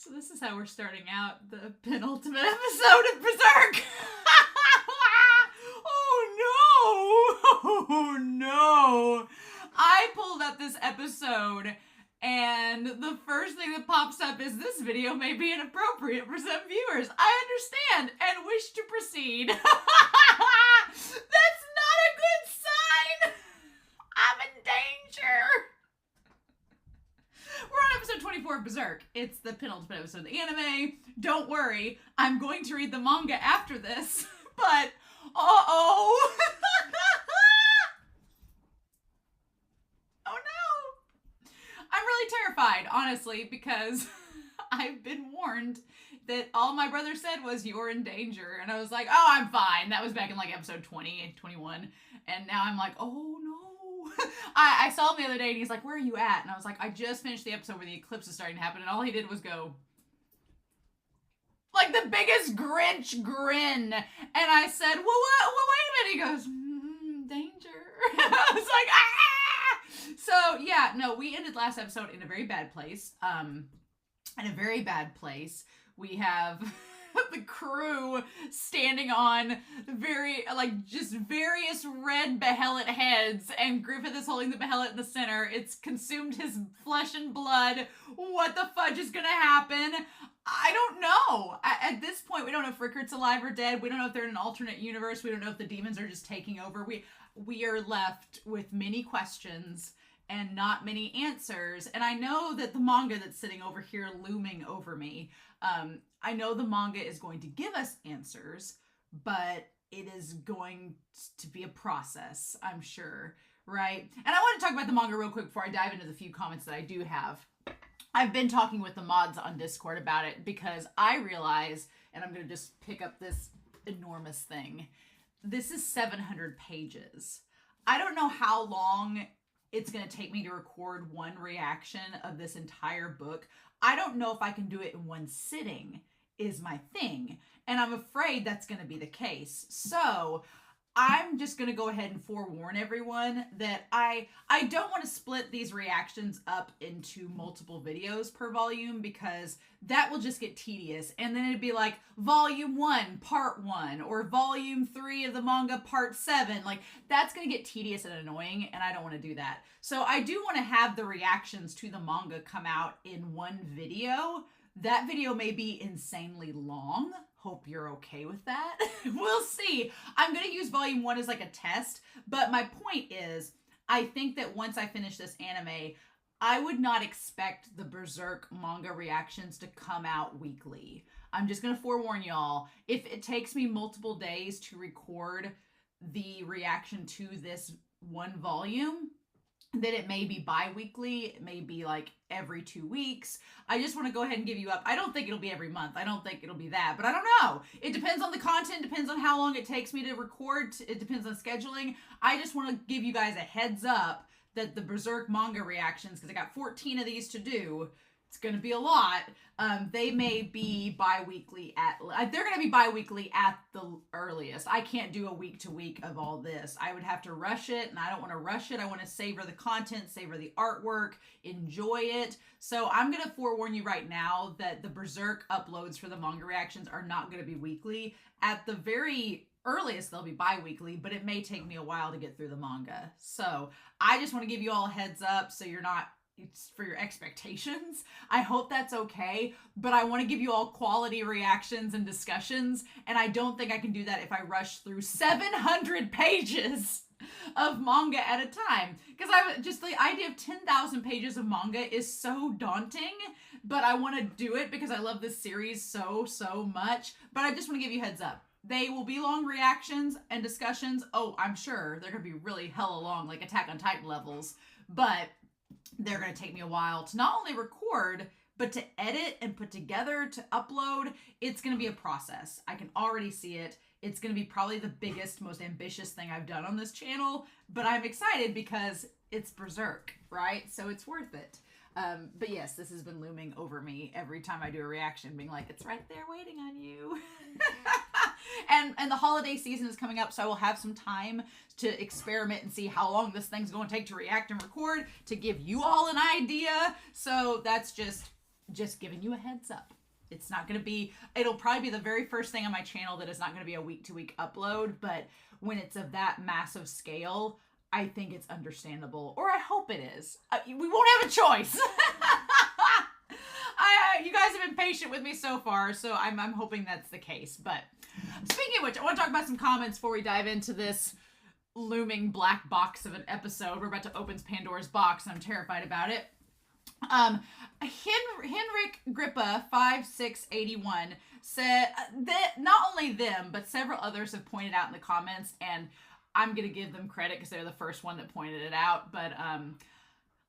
So this is how we're starting out the penultimate episode of Berserk. Oh no! I pulled up this episode and the first thing that pops up is this video may be inappropriate for some viewers. I understand and wish to proceed. That's not a good sign. I'm in danger. We're on episode 24 of Berserk. It's the penultimate episode of the anime. Don't worry, I'm going to read the manga after this, but uh-oh. Oh no. I'm really terrified, honestly, because I've been warned that all my brother said was, you're in danger. And I was like, oh, I'm fine. That was back in like episode 20 and 21. And now I'm like, oh no. I saw him the other day and he's like, where are you at? And I was like, I just finished the episode where the eclipse is starting to happen. And all he did was go, like the biggest Grinch grin. And I said, well, wait a minute. He goes, danger. I was like, ah! So yeah, no, we ended last episode in a very bad place. In a very bad place. We have the crew standing on just various red behelit heads, and Griffith is holding the behelit in the center. It's consumed his flesh and blood. What the fudge is gonna happen? I don't know. At this point, we don't know if Rickart's alive or dead. We don't know if they're in an alternate universe. We don't know if the demons are just taking over. We are left with many questions and not many answers. And I know that the manga that's sitting over here looming over me, I know the manga is going to give us answers, but it is going to be a process, I'm sure, right? And I want to talk about the manga real quick before I dive into the few comments that I do have. I've been talking with the mods on Discord about it because I realize, and I'm going to just pick up this enormous thing, this is 700 pages. I don't know how long it's going to take me to record one reaction of this entire book. I don't know if I can do it in one sitting is my thing. And I'm afraid that's going to be the case. So I'm just going to go ahead and forewarn everyone that I don't want to split these reactions up into multiple videos per volume because that will just get tedious. And then it'd be like volume 1, part 1, or volume 3 of the manga, part 7. Like that's going to get tedious and annoying, and I don't want to do that. So I do want to have the reactions to the manga come out in one video. That video may be insanely long. Hope you're okay with that. We'll see. I'm going to use volume 1 as like a test, but my point is, I think that once I finish this anime, I would not expect the Berserk manga reactions to come out weekly. I'm just going to forewarn y'all, if it takes me multiple days to record the reaction to this one volume, that it may be bi-weekly, it may be like every 2 weeks. I just want to go ahead and give you up. I don't think it'll be every month. I don't think it'll be that, but I don't know. It depends on the content, depends on how long it takes me to record. It depends on scheduling. I just want to give you guys a heads up that the Berserk manga reactions, because I got 14 of these to do, it's going to be a lot. They may be bi-weekly they're going to be bi-weekly at the earliest. I can't do a week to week of all this. I would have to rush it, and I don't want to rush it. I want to savor the content, savor the artwork, enjoy it. So I'm going to forewarn you right now that the Berserk uploads for the manga reactions are not going to be weekly. At the very earliest, they'll be bi-weekly, but it may take me a while to get through the manga. So I just want to give you all a heads up so you're not, it's for your expectations. I hope that's okay, but I want to give you all quality reactions and discussions, and I don't think I can do that if I rush through 700 pages of manga at a time, because the idea of 10,000 pages of manga is so daunting, but I want to do it because I love this series so much. But I just want to give you a heads up. They will be long reactions and discussions. Oh, I'm sure they're going to be really hella long, like Attack on Titan levels, but they're going to take me a while to not only record, but to edit and put together, to upload. It's going to be a process. I can already see it. It's going to be probably the biggest, most ambitious thing I've done on this channel, but I'm excited because it's Berserk, right? So it's worth it. But yes, this has been looming over me every time I do a reaction, being like, it's right there waiting on you. And the holiday season is coming up, so I will have some time to experiment and see how long this thing's going to take to react and record to give you all an idea. So that's just giving you a heads up. It's not going to be, it'll probably be the very first thing on my channel that is not going to be a week-to-week upload, but when it's of that massive scale, I think it's understandable, or I hope it is. We won't have a choice. You guys have been patient with me so far, so I'm hoping that's the case. But speaking of which, I want to talk about some comments before we dive into this looming black box of an episode. We're about to open Pandora's box, and I'm terrified about it. Henrik Grippa 5681 said that not only them, but several others have pointed out in the comments, and I'm gonna give them credit because they're the first one that pointed it out. But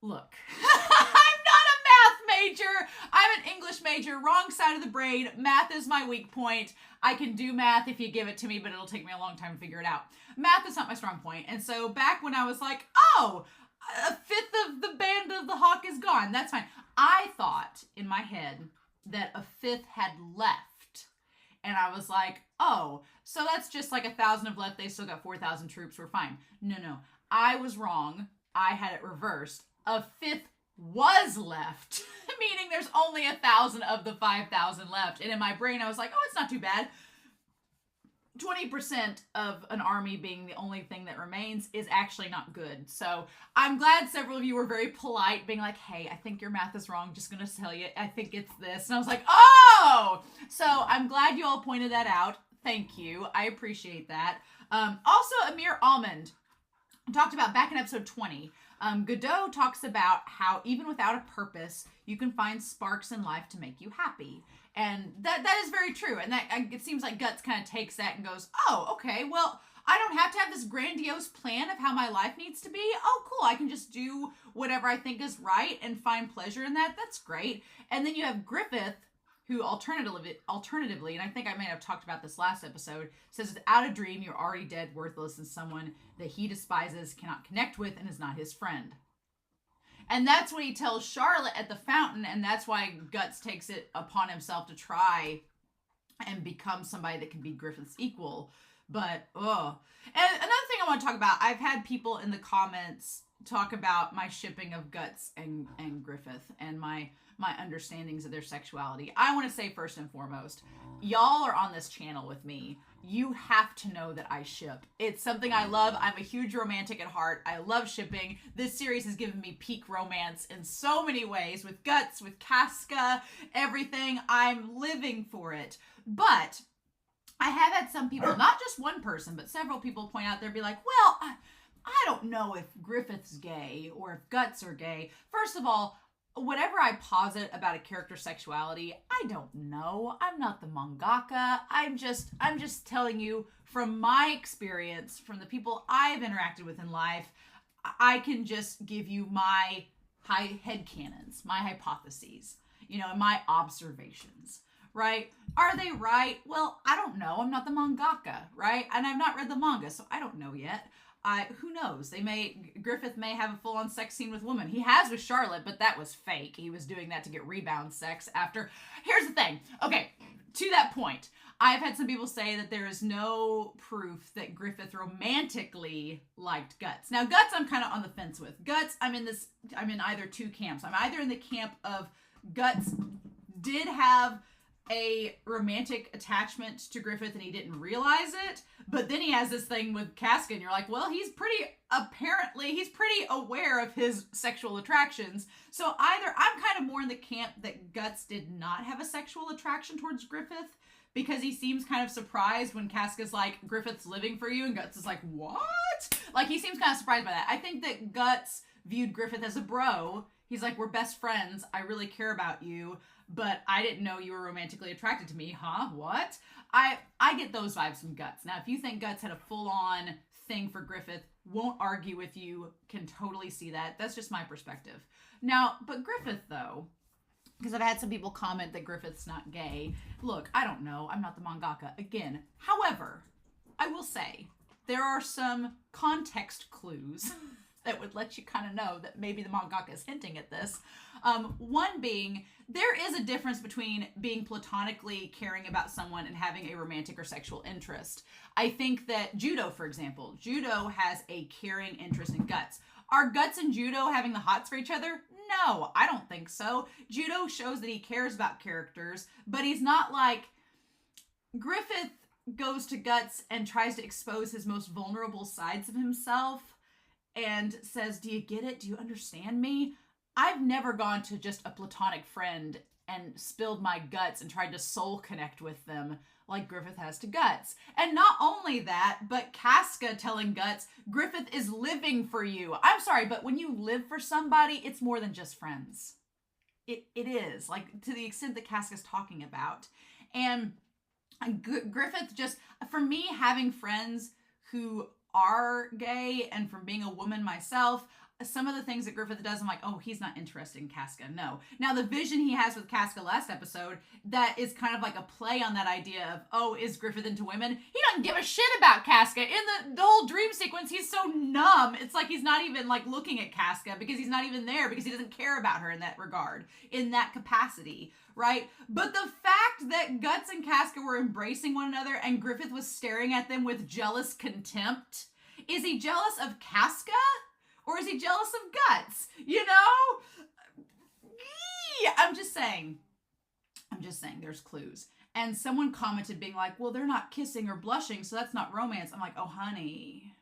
look, I'm not a math major. I'm an English major. Wrong side of the brain. Math is my weak point. I can do math if you give it to me, but it'll take me a long time to figure it out. Math is not my strong point. And so back when I was like, oh, a fifth of the band of the hawk is gone, that's fine. I thought in my head that a fifth had left. And I was like, oh, so that's just like 1,000 have left. They still got 4,000 troops. We're fine. No. I was wrong. I had it reversed. A fifth was left, meaning there's only 1,000 of the 5,000 left. And in my brain, I was like, oh, it's not too bad. 20% of an army being the only thing that remains is actually not good. So I'm glad several of you were very polite, being like, hey, I think your math is wrong. Just gonna tell you, I think it's this. And I was like, oh! So I'm glad you all pointed that out. Thank you. I appreciate that. Also, Amir Almond talked about back in episode 20. Godot talks about how even without a purpose, you can find sparks in life to make you happy. And that is very true. And that it seems like Guts kind of takes that and goes, oh, okay, well, I don't have to have this grandiose plan of how my life needs to be. Oh, cool. I can just do whatever I think is right and find pleasure in that. That's great. And then you have Griffith, who alternatively, and I think I may have talked about this last episode, says without a dream, you're already dead, worthless, and someone that he despises, cannot connect with, and is not his friend. And that's what he tells Charlotte at the fountain, and that's why Guts takes it upon himself to try and become somebody that can be Griffith's equal. But, oh. And another thing I want to talk about, I've had people in the comments talk about my shipping of Guts and Griffith and my understandings of their sexuality. I want to say first and foremost, y'all are on this channel with me. You have to know that I ship. It's something I love. I'm a huge romantic at heart. I love shipping. This series has given me peak romance in so many ways, with Guts, with Casca, everything. I'm living for it. But I have had some people, not just one person, but several people point out there, be like, well, I don't know if Griffith's gay or if Guts are gay. First of all, whatever I posit about a character's sexuality, I don't know. I'm not the mangaka. I'm just telling you from my experience, from the people I've interacted with in life, I can just give you my headcanons, my hypotheses, and my observations, right? Are they right? Well, I don't know. I'm not the mangaka, right? And I've not read the manga, so I don't know yet. Who knows? Griffith may have a full-on sex scene with women. He has with Charlotte, but that was fake. He was doing that to get rebound sex after. Here's the thing. Okay, to that point, I've had some people say that there is no proof that Griffith romantically liked Guts. Now, Guts, I'm kind of on the fence with. Guts, I'm in either two camps. I'm either in the camp of Guts did have a romantic attachment to Griffith and he didn't realize it, but then he has this thing with Casca and you're like, well, he's pretty aware of his sexual attractions. So either I'm kind of more in the camp that Guts did not have a sexual attraction towards Griffith, because he seems kind of surprised when Casca's like, Griffith's living for you, and Guts is like, what? Like, he seems kind of surprised by that. I think that Guts viewed Griffith as a bro. He's like, we're best friends. I really care about you, but I didn't know you were romantically attracted to me. Huh? What? I get those vibes from Guts. Now, if you think Guts had a full-on thing for Griffith, won't argue with you, can totally see that. That's just my perspective. Now, but Griffith, though, because I've had some people comment that Griffith's not gay. Look, I don't know. I'm not the mangaka. Again, however, I will say there are some context clues that would let you kind of know that maybe the mangaka is hinting at this. One being, there is a difference between being platonically caring about someone and having a romantic or sexual interest. I think that Judo, for example, Judo has a caring interest in Guts. Are Guts and Judo having the hots for each other? No, I don't think so. Judo shows that he cares about characters, but he's not like Griffith goes to Guts and tries to expose his most vulnerable sides of himself and says, do you get it? Do you understand me? I've never gone to just a platonic friend and spilled my guts and tried to soul connect with them like Griffith has to Guts. And not only that, but Casca telling Guts, Griffith is living for you. I'm sorry, but when you live for somebody, it's more than just friends. It is, like, to the extent that Casca's talking about. And Griffith just, for me, having friends who are gay and from being a woman myself, some of the things that Griffith does, I'm like, oh, he's not interested in Casca. No. Now, the vision he has with Casca last episode, that is kind of like a play on that idea of, oh, is Griffith into women? He doesn't give a shit about Casca. In the whole dream sequence, he's so numb. It's like he's not even like looking at Casca because he's not even there because he doesn't care about her in that regard, in that capacity, right? But the fact that Guts and Casca were embracing one another and Griffith was staring at them with jealous contempt, is he jealous of Casca? Or is he jealous of Guts? You know? I'm just saying there's clues. And someone commented being like, well, they're not kissing or blushing, so that's not romance. I'm like, oh, honey.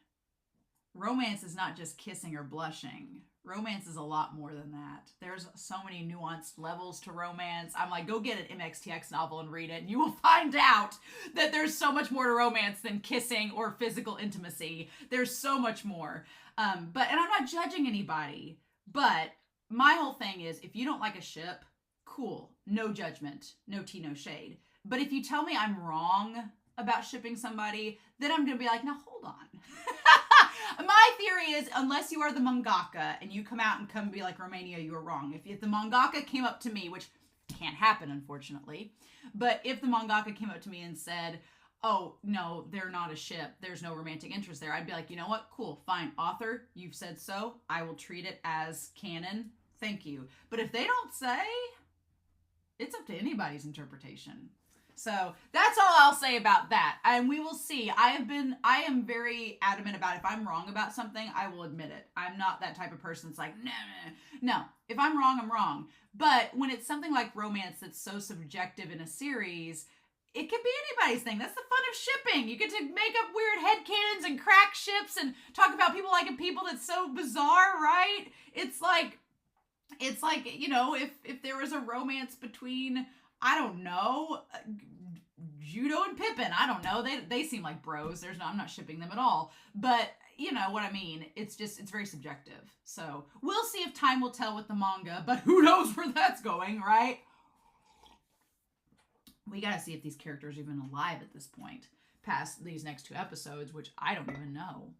Romance is not just kissing or blushing. Romance is a lot more than that. There's so many nuanced levels to romance. I'm like, go get an MXTX novel and read it, and you will find out that there's so much more to romance than kissing or physical intimacy. There's so much more. And I'm not judging anybody, but my whole thing is, if you don't like a ship, cool. No judgment. No tea, no shade. But if you tell me I'm wrong about shipping somebody, then I'm going to be like, now hold on. My theory is, unless you are the mangaka and you come out and be like, Romania, you were wrong. If the mangaka came up to me, which can't happen, unfortunately, but if the mangaka came up to me and said, oh, no, they're not a ship, there's no romantic interest there, I'd be like, you know what? Cool, fine. Author, you've said so. I will treat it as canon. Thank you. But if they don't say, it's up to anybody's interpretation. So that's all I'll say about that. And we will see. I am very adamant about, if I'm wrong about something, I will admit it. I'm not that type of person that's like, no. If I'm wrong, I'm wrong. But when it's something like romance that's so subjective in a series, it can be anybody's thing. That's the fun of shipping. You get to make up weird headcanons and crack ships and talk about people liking people that's so bizarre, right? It's like, you know, if there was a romance between, I don't know, Judo and Pippin, I don't know. They seem like bros. I'm not shipping them at all. But you know what I mean? It's very subjective. So we'll see if time will tell with the manga, but who knows where that's going, right? We gotta see if these characters are even alive at this point, past these next 2 episodes, which I don't even know.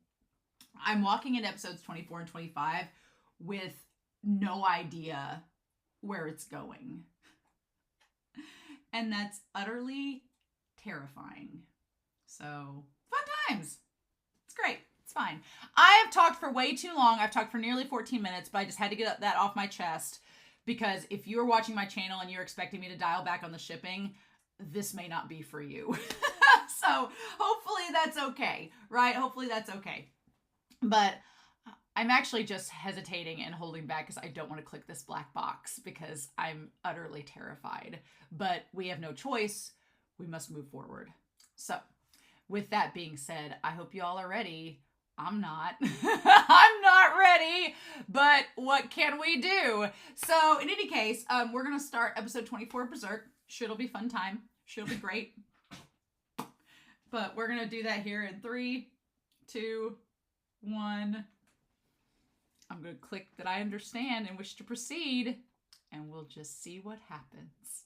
I'm walking into episodes 24 and 25 with no idea where it's going. And that's utterly terrifying. So, fun times. It's great. It's fine. I have talked for way too long. I've talked for nearly 14 minutes, but I just had to get that off my chest, because if you're watching my channel and you're expecting me to dial back on the shipping, this may not be for you. So hopefully that's okay, right? Hopefully that's okay. But I'm actually just hesitating and holding back because I don't want to click this black box because I'm utterly terrified. But we have no choice. We must move forward. So with that being said, I hope you all are ready. I'm not. I'm not ready, but what can we do? So in any case, we're going to start episode 24 of Berserk. Should be fun time. Should be great. But we're going to do that here in 3, 2, 1. I'm going to click that I understand and wish to proceed, and we'll just see what happens.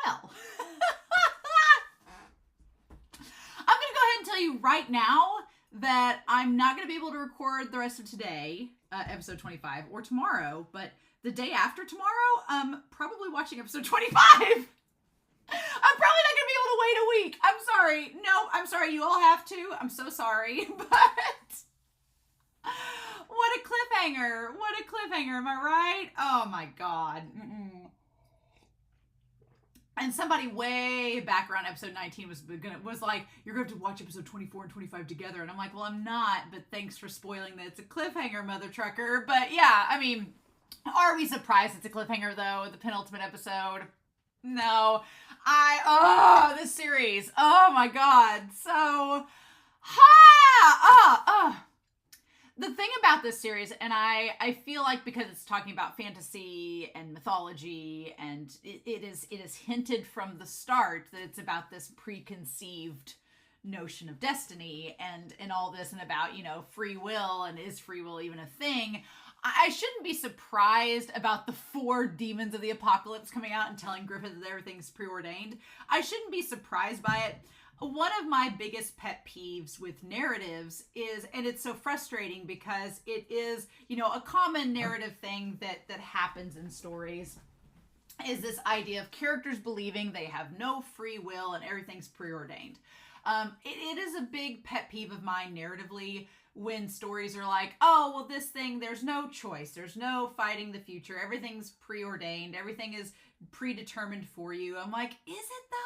Well, I'm going to go ahead and tell you right now that I'm not going to be able to record the rest of today, episode 25, or tomorrow, but the day after tomorrow, probably watching episode 25. I'm probably not going to be able to wait a week. I'm sorry. No, I'm sorry. You all have to. I'm so sorry. But what a cliffhanger. What a cliffhanger. Am I right? Oh my God. And somebody way back around episode 19 was like, you're going to have to watch episode 24 and 25 together. And I'm like, well, I'm not, but thanks for spoiling that it's a cliffhanger, mother trucker. But yeah, I mean, are we surprised it's a cliffhanger, though? The penultimate episode? No. This series. Oh my God. So, the thing about this series, and I feel like because it's talking about fantasy and mythology, and it is hinted from the start that it's about this preconceived notion of destiny and all this, and about, free will, and is free will even a thing. I shouldn't be surprised about the 4 demons of the apocalypse coming out and telling Griffith that everything's preordained. I shouldn't be surprised by it. One of my biggest pet peeves with narratives is, and it's so frustrating because it is, a common narrative thing that happens in stories, is this idea of characters believing they have no free will and everything's preordained. It is a big pet peeve of mine narratively when stories are like, oh, well, this thing, there's no choice. There's no fighting the future. Everything's preordained. Everything is predetermined for you. I'm like, is it though?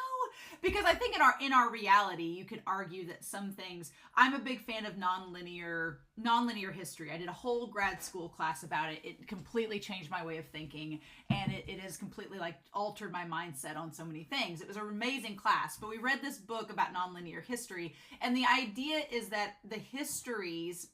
Because I think in our reality, you could argue that some things, I'm a big fan of nonlinear history. I did a whole grad school class about it. It completely changed my way of thinking, and it has completely altered my mindset on so many things. It was an amazing class, but we read this book about nonlinear history, and the idea is that the histories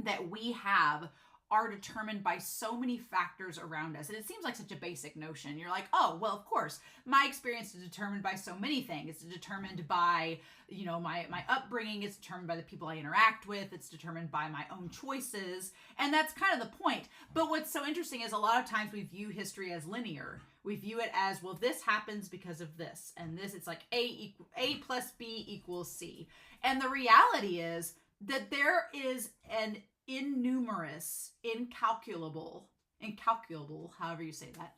that we have are determined by so many factors around us. And it seems like such a basic notion. You're like, oh, well, of course, my experience is determined by so many things. It's determined by, my upbringing. It's determined by the people I interact with. It's determined by my own choices. And that's kind of the point. But what's so interesting is a lot of times we view history as linear. We view it as, well, this happens because of this. And this, it's like A plus B equals C. And the reality is that there is an incalculable, however you say that.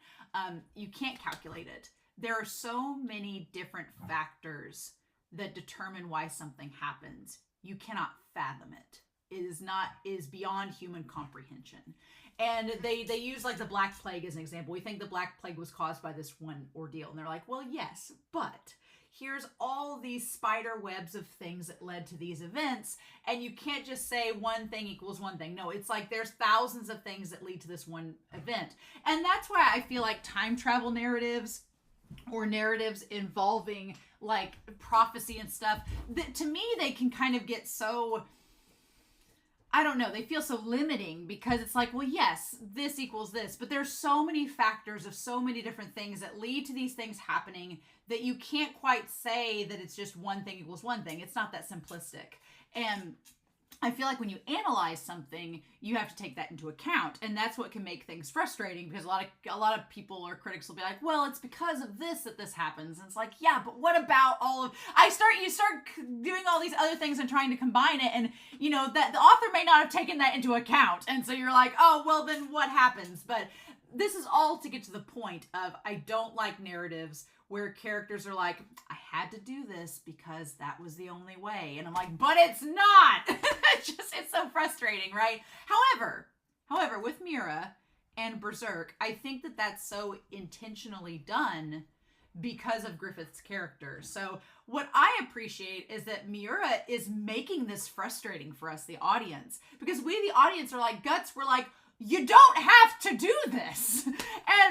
You can't calculate it. There are so many different factors that determine why something happens. You cannot fathom it. It is beyond human comprehension. And they use the Black Plague as an example. We think the Black Plague was caused by this one ordeal. And they're like, well, yes, but here's all these spider webs of things that led to these events, and you can't just say one thing equals one thing. No, it's like there's thousands of things that lead to this one event. And that's why I feel like time travel narratives or narratives involving prophecy and stuff, that to me they can kind of get so, I don't know, they feel so limiting, because it's like, well, yes, this equals this, but there's so many factors of so many different things that lead to these things happening that you can't quite say that it's just one thing equals one thing. It's not that simplistic. And I feel like when you analyze something, you have to take that into account. And that's what can make things frustrating, because a lot of people or critics will be like, well, it's because of this that this happens. And it's like, yeah, but what about you start doing all these other things and trying to combine it, and that the author may not have taken that into account. And so you're like, oh, well, then what happens? But this is all to get to the point of, I don't like narratives where characters are like, I had to do this because that was the only way. And I'm like, but it's not. It's so frustrating, right? However, with Mira and Berserk, I think that that's so intentionally done because of Griffith's character. So what I appreciate is that Miura is making this frustrating for us, the audience, because we, the audience, are like, Guts, we're like, you don't have to do this.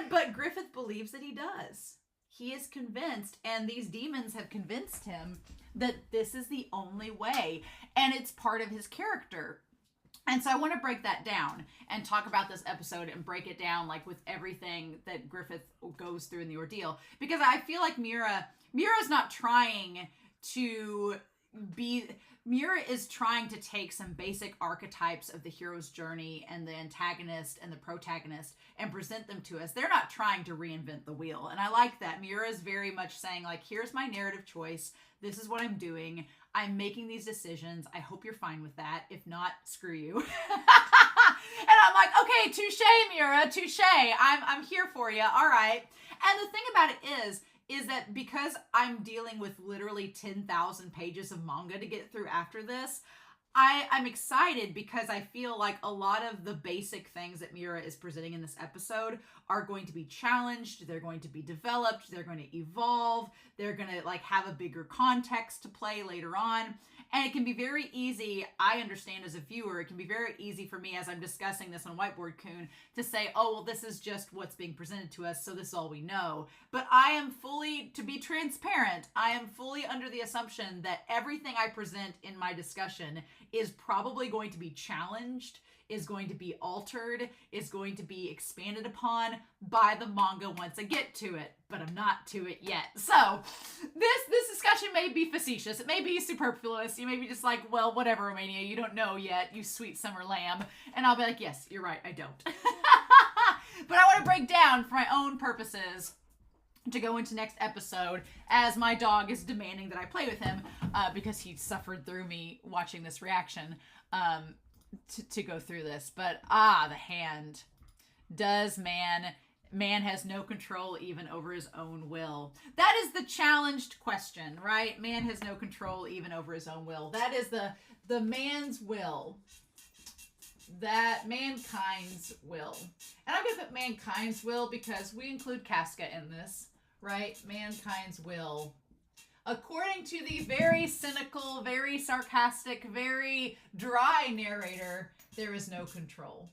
But Griffith believes that he does. He is convinced, and these demons have convinced him that this is the only way, and it's part of his character. And so I want to break that down and talk about this episode and break it down with everything that Griffith goes through in the ordeal, because I feel like Mira's not trying to be... Mira is trying to take some basic archetypes of the hero's journey and the antagonist and the protagonist and present them to us. They're not trying to reinvent the wheel. And I like that. Mira is very much saying, here's my narrative choice. This is what I'm doing. I'm making these decisions. I hope you're fine with that. If not, screw you. And I'm like, okay, touche, Mira, touche. I'm here for you. All right. And the thing about it is that because I'm dealing with literally 10,000 pages of manga to get through after this, I'm excited because I feel like a lot of the basic things that Mira is presenting in this episode are going to be challenged. They're going to be developed. They're going to evolve. They're going to like have a bigger context to play later on. And it can be very easy, I understand as a viewer, it can be very easy for me as I'm discussing this on Whiteboard Coon to say, oh, well, this is just what's being presented to us, so this is all we know. But I am fully, to be transparent, I am fully under the assumption that everything I present in my discussion is probably going to be challenged, is going to be altered, is going to be expanded upon by the manga once I get to it, but I'm not to it yet. So this discussion may be facetious, it may be superfluous, you may be just like, well, whatever, Romania, you don't know yet, you sweet summer lamb. And I'll be like, yes, you're right, I don't. But I want to break down for my own purposes to go into next episode, as my dog is demanding that I play with him, because he suffered through me watching this reaction, to go through this. But the hand. Does man has no control even over his own will? That is the challenged question, right? Man has no control even over his own will. That is the man's will. That mankind's will. And I'm going to put mankind's will because we include Casca in this, right? Mankind's will. According to the very cynical, very sarcastic, very dry narrator, there is no control.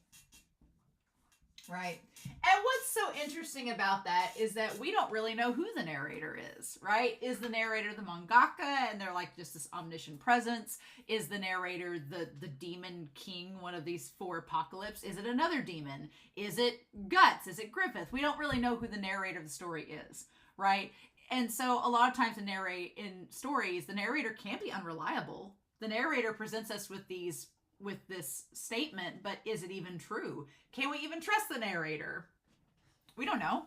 Right? And what's so interesting about that is that we don't really know who the narrator is, right? Is the narrator the mangaka and they're like just this omniscient presence? Is the narrator the demon king, one of these 4 apocalypse? Is it another demon? Is it Guts? Is it Griffith? We don't really know who the narrator of the story is, right? And so a lot of times in stories, the narrator can be unreliable. The narrator presents us with this statement, but is it even true? Can we even trust the narrator? We don't know.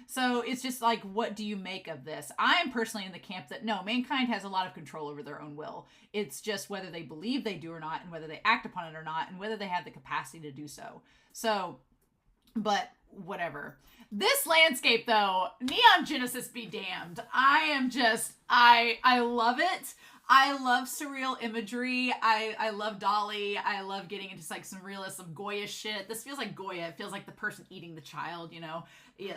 So it's just like, what do you make of this? I am personally in the camp that no, mankind has a lot of control over their own will. It's just whether they believe they do or not, and whether they act upon it or not, and whether they have the capacity to do so. So, but whatever. This landscape though, Neon Genesis be damned. I love it. I love surreal imagery. I love Dolly. I love getting into like some realism Goya shit. This feels like Goya. It feels like the person eating the child, you know,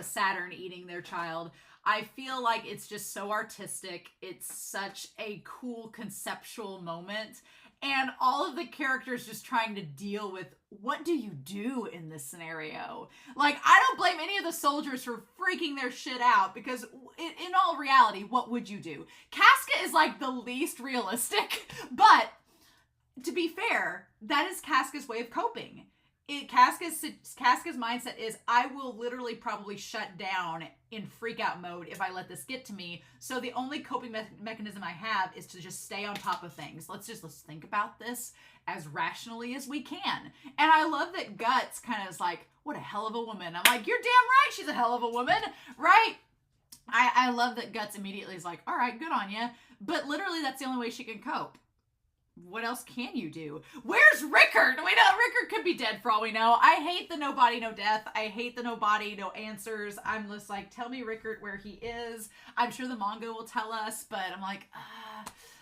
Saturn eating their child. I feel like it's just so artistic. It's such a cool conceptual moment. And all of the characters just trying to deal with, what do you do in this scenario? Like, I don't blame any of the soldiers for freaking their shit out, because in all reality, what would you do? Casca is like the least realistic, but to be fair, that is Casca's way of coping. Casca's mindset is, I will literally probably shut down in freak out mode if I let this get to me. So the only coping mechanism I have is to just stay on top of things. Let's think about this as rationally as we can. And I love that Guts kind of is like, what a hell of a woman. I'm like, you're damn right, she's a hell of a woman, right? I love that Guts immediately is like, all right, good on you. But literally that's the only way she can cope. What else can you do? Where's Rickard? We know Rickard could be dead for all we know. I hate the no body, no death. I hate the no body, no answers. I'm just like, tell me Rickard where he is. I'm sure the manga will tell us, but I'm like,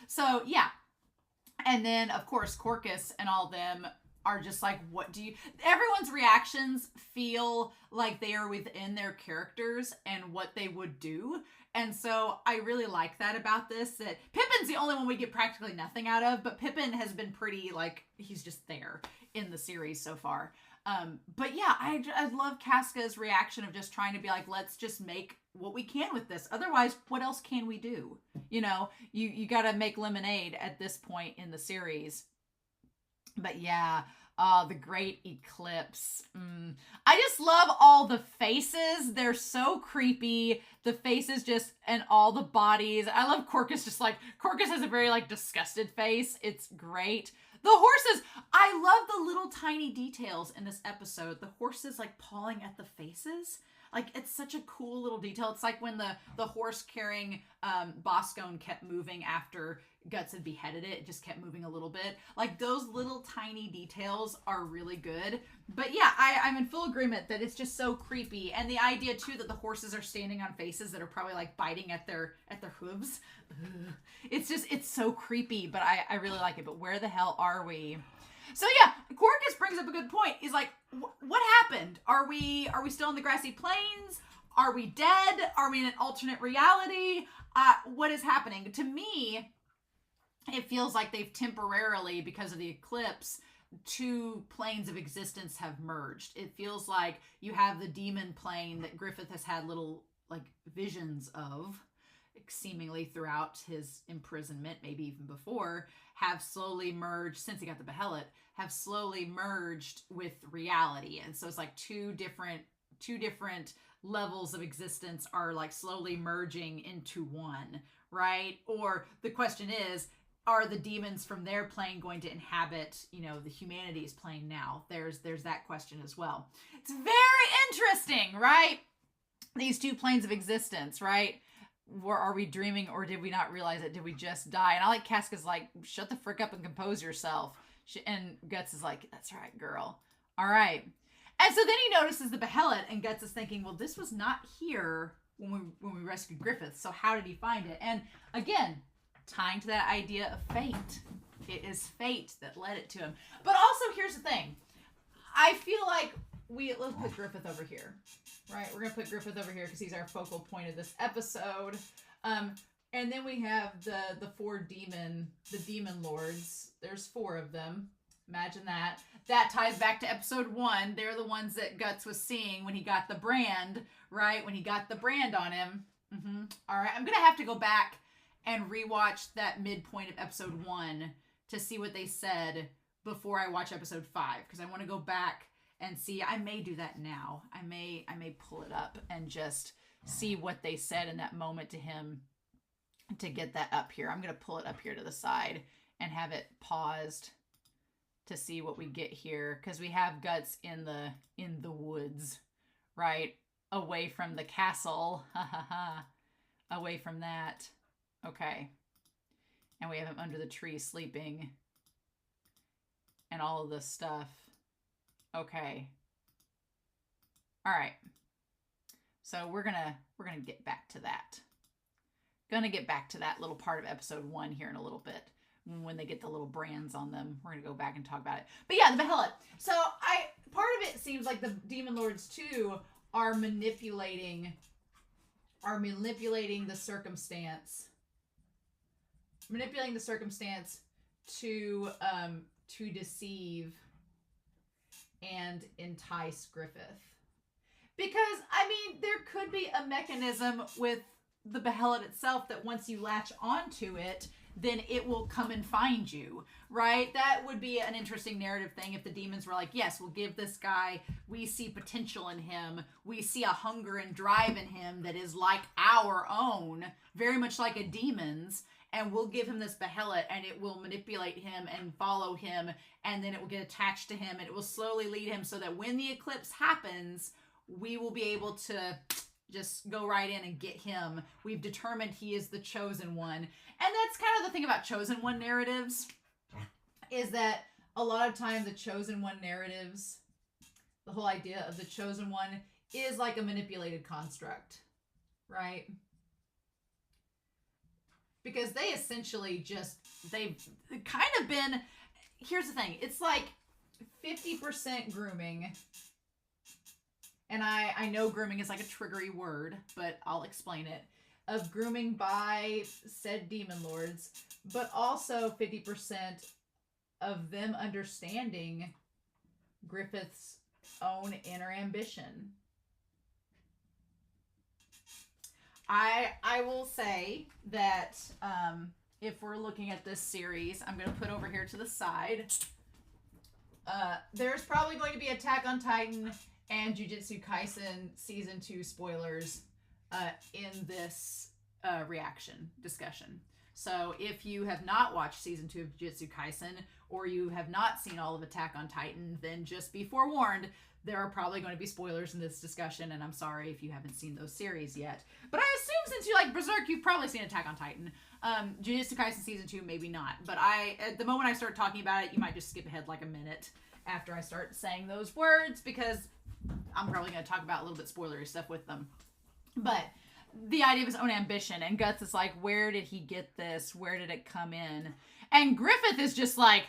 So, yeah. And then, of course, Corcus and all them are just like, what do you... Everyone's reactions feel like they are within their characters and what they would do. And so I really like that about this, that Pippin's the only one we get practically nothing out of, but Pippin has been pretty, like, he's just there in the series so far. But yeah, I love Casca's reaction of just trying to be like, let's just make what we can with this. Otherwise, what else can we do? You know, you got to make lemonade at this point in the series. But yeah, the Great Eclipse. I just love all the faces. They're so creepy. The faces just, and all the bodies. I love Corcus Corcus has a very like disgusted face. It's great. The horses, I love the little tiny details in this episode. The horses like pawing at the faces. Like, it's such a cool little detail. It's like when the horse carrying Boscone kept moving after Guts had beheaded it just kept moving a little bit. Like, those little tiny details are really good. But yeah, I'm in full agreement that it's just so creepy. And the idea too that the horses are standing on faces that are probably like biting at their hooves. Ugh. It's so creepy, but I really like it. But where the hell are we? So yeah, Corcus brings up a good point. He's like, what happened? Are we still in the grassy plains? Are we dead? Are we in an alternate reality? What is happening? To me, it feels like they've temporarily, because of the eclipse, two planes of existence have merged. It feels like you have the demon plane that Griffith has had little like visions of, seemingly throughout his imprisonment, maybe even before, have slowly merged, since he got the behelit, have slowly merged with reality. And so it's like two different levels of existence are like slowly merging into one, right? Or the question is, are the demons from their plane going to inhabit, the humanity's plane now? There's that question as well. It's very interesting, right? These two planes of existence, right? Are we dreaming, or did we not realize it? Did we just die? And I like Casca's like, shut the frick up and compose yourself. And Guts is like, that's right, girl. All right. And so then he notices the behelit, and Guts is thinking, well, this was not here when we rescued Griffith. So how did he find it? And again, tying to that idea of fate. It is fate that led it to him. But also, here's the thing. I feel like let's put Griffith over here, right? We're going to put Griffith over here because he's our focal point of this episode. And then we have the demon lords. There's 4 of them. Imagine that. That ties back to episode 1. They're the ones that Guts was seeing when he got the brand, right? When he got the brand on him. All right. I'm going to have to go back and rewatch that midpoint of episode 1 to see what they said before I watch episode 5, because I want to go back and see. I may do that now. I may pull it up and just see what they said in that moment to him to get that up here. I'm going to pull it up here to the side and have it paused to see what we get here, because we have Guts in the woods, right? Away from the castle. Away from that. Okay. And we have him under the tree sleeping. And all of this stuff. Okay. All right. So we're gonna get back to that. Gonna get back to that little part of episode 1 here in a little bit. When they get the little brands on them. We're gonna go back and talk about it. But yeah, the behelit. So part of it seems like the demon lords too are manipulating the circumstance. Manipulating the circumstance to deceive and entice Griffith. Because, there could be a mechanism with the behelit itself that once you latch onto it, then it will come and find you, right? That would be an interesting narrative thing if the demons were like, yes, we'll give this guy, we see potential in him, we see a hunger and drive in him that is like our own, very much like a demon's, and we'll give him this behelit, and it will manipulate him and follow him, and then it will get attached to him, and it will slowly lead him so that when the eclipse happens, we will be able to just go right in and get him. We've determined he is the chosen one. And that's kind of the thing about chosen one narratives, is that a lot of time the chosen one narratives, the whole idea of the chosen one is like a manipulated construct, right? Because they essentially they've kind of been, here's the thing, it's like 50% grooming. And I know grooming is like a triggery word, but I'll explain it. Of grooming by said demon lords, but also 50% of them understanding Griffith's own inner ambition. I will say that if we're looking at this series, I'm going to put over here to the side. There's probably going to be Attack on Titan and Jujutsu Kaisen Season 2 spoilers in this reaction discussion. So if you have not watched Season 2 of Jujutsu Kaisen, or you have not seen all of Attack on Titan, then just be forewarned, there are probably going to be spoilers in this discussion, and I'm sorry if you haven't seen those series yet. But I assume since you like Berserk, you've probably seen Attack on Titan. Jujutsu Kaisen Season 2, maybe not. But at the moment I start talking about it, you might just skip ahead like a minute after I start saying those words, because I'm probably going to talk about a little bit spoilery stuff with them. But the idea of his own ambition, and Guts is like, where did he get this? Where did it come in? And Griffith is just like,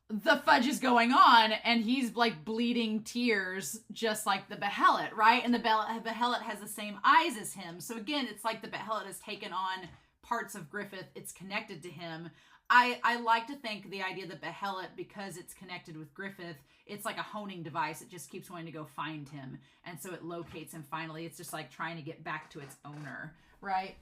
the fudge is going on, and he's like bleeding tears just like the Behelit, right? And the Behelit has the same eyes as him. So again, it's like the Behelit has taken on parts of Griffith. It's connected to him. I like to think the idea that Behelit, because it's connected with Griffith, it's like a honing device. It just keeps wanting to go find him. And so it locates him finally. It's just like trying to get back to its owner, right?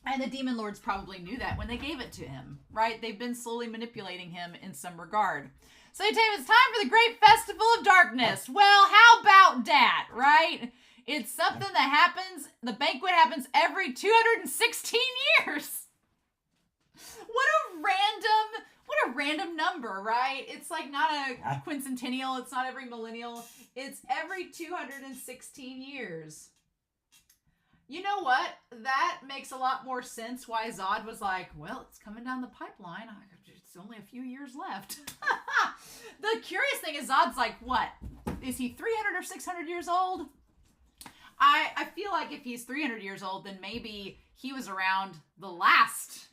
And the Demon Lords probably knew that when they gave it to him, right? They've been slowly manipulating him in some regard. So they tell him it's time for the Great Festival of Darkness. Well, how about that, right? It's something that happens, the banquet happens every 216 years. What a random number, right? It's like not a quincentennial, it's not every millennial, it's every 216 years. You know what? That makes a lot more sense why Zod was like, well, it's coming down the pipeline. It's only a few years left. The curious thing is Zod's like, what? Is he 300 or 600 years old? I feel like if he's 300 years old, then maybe he was around the last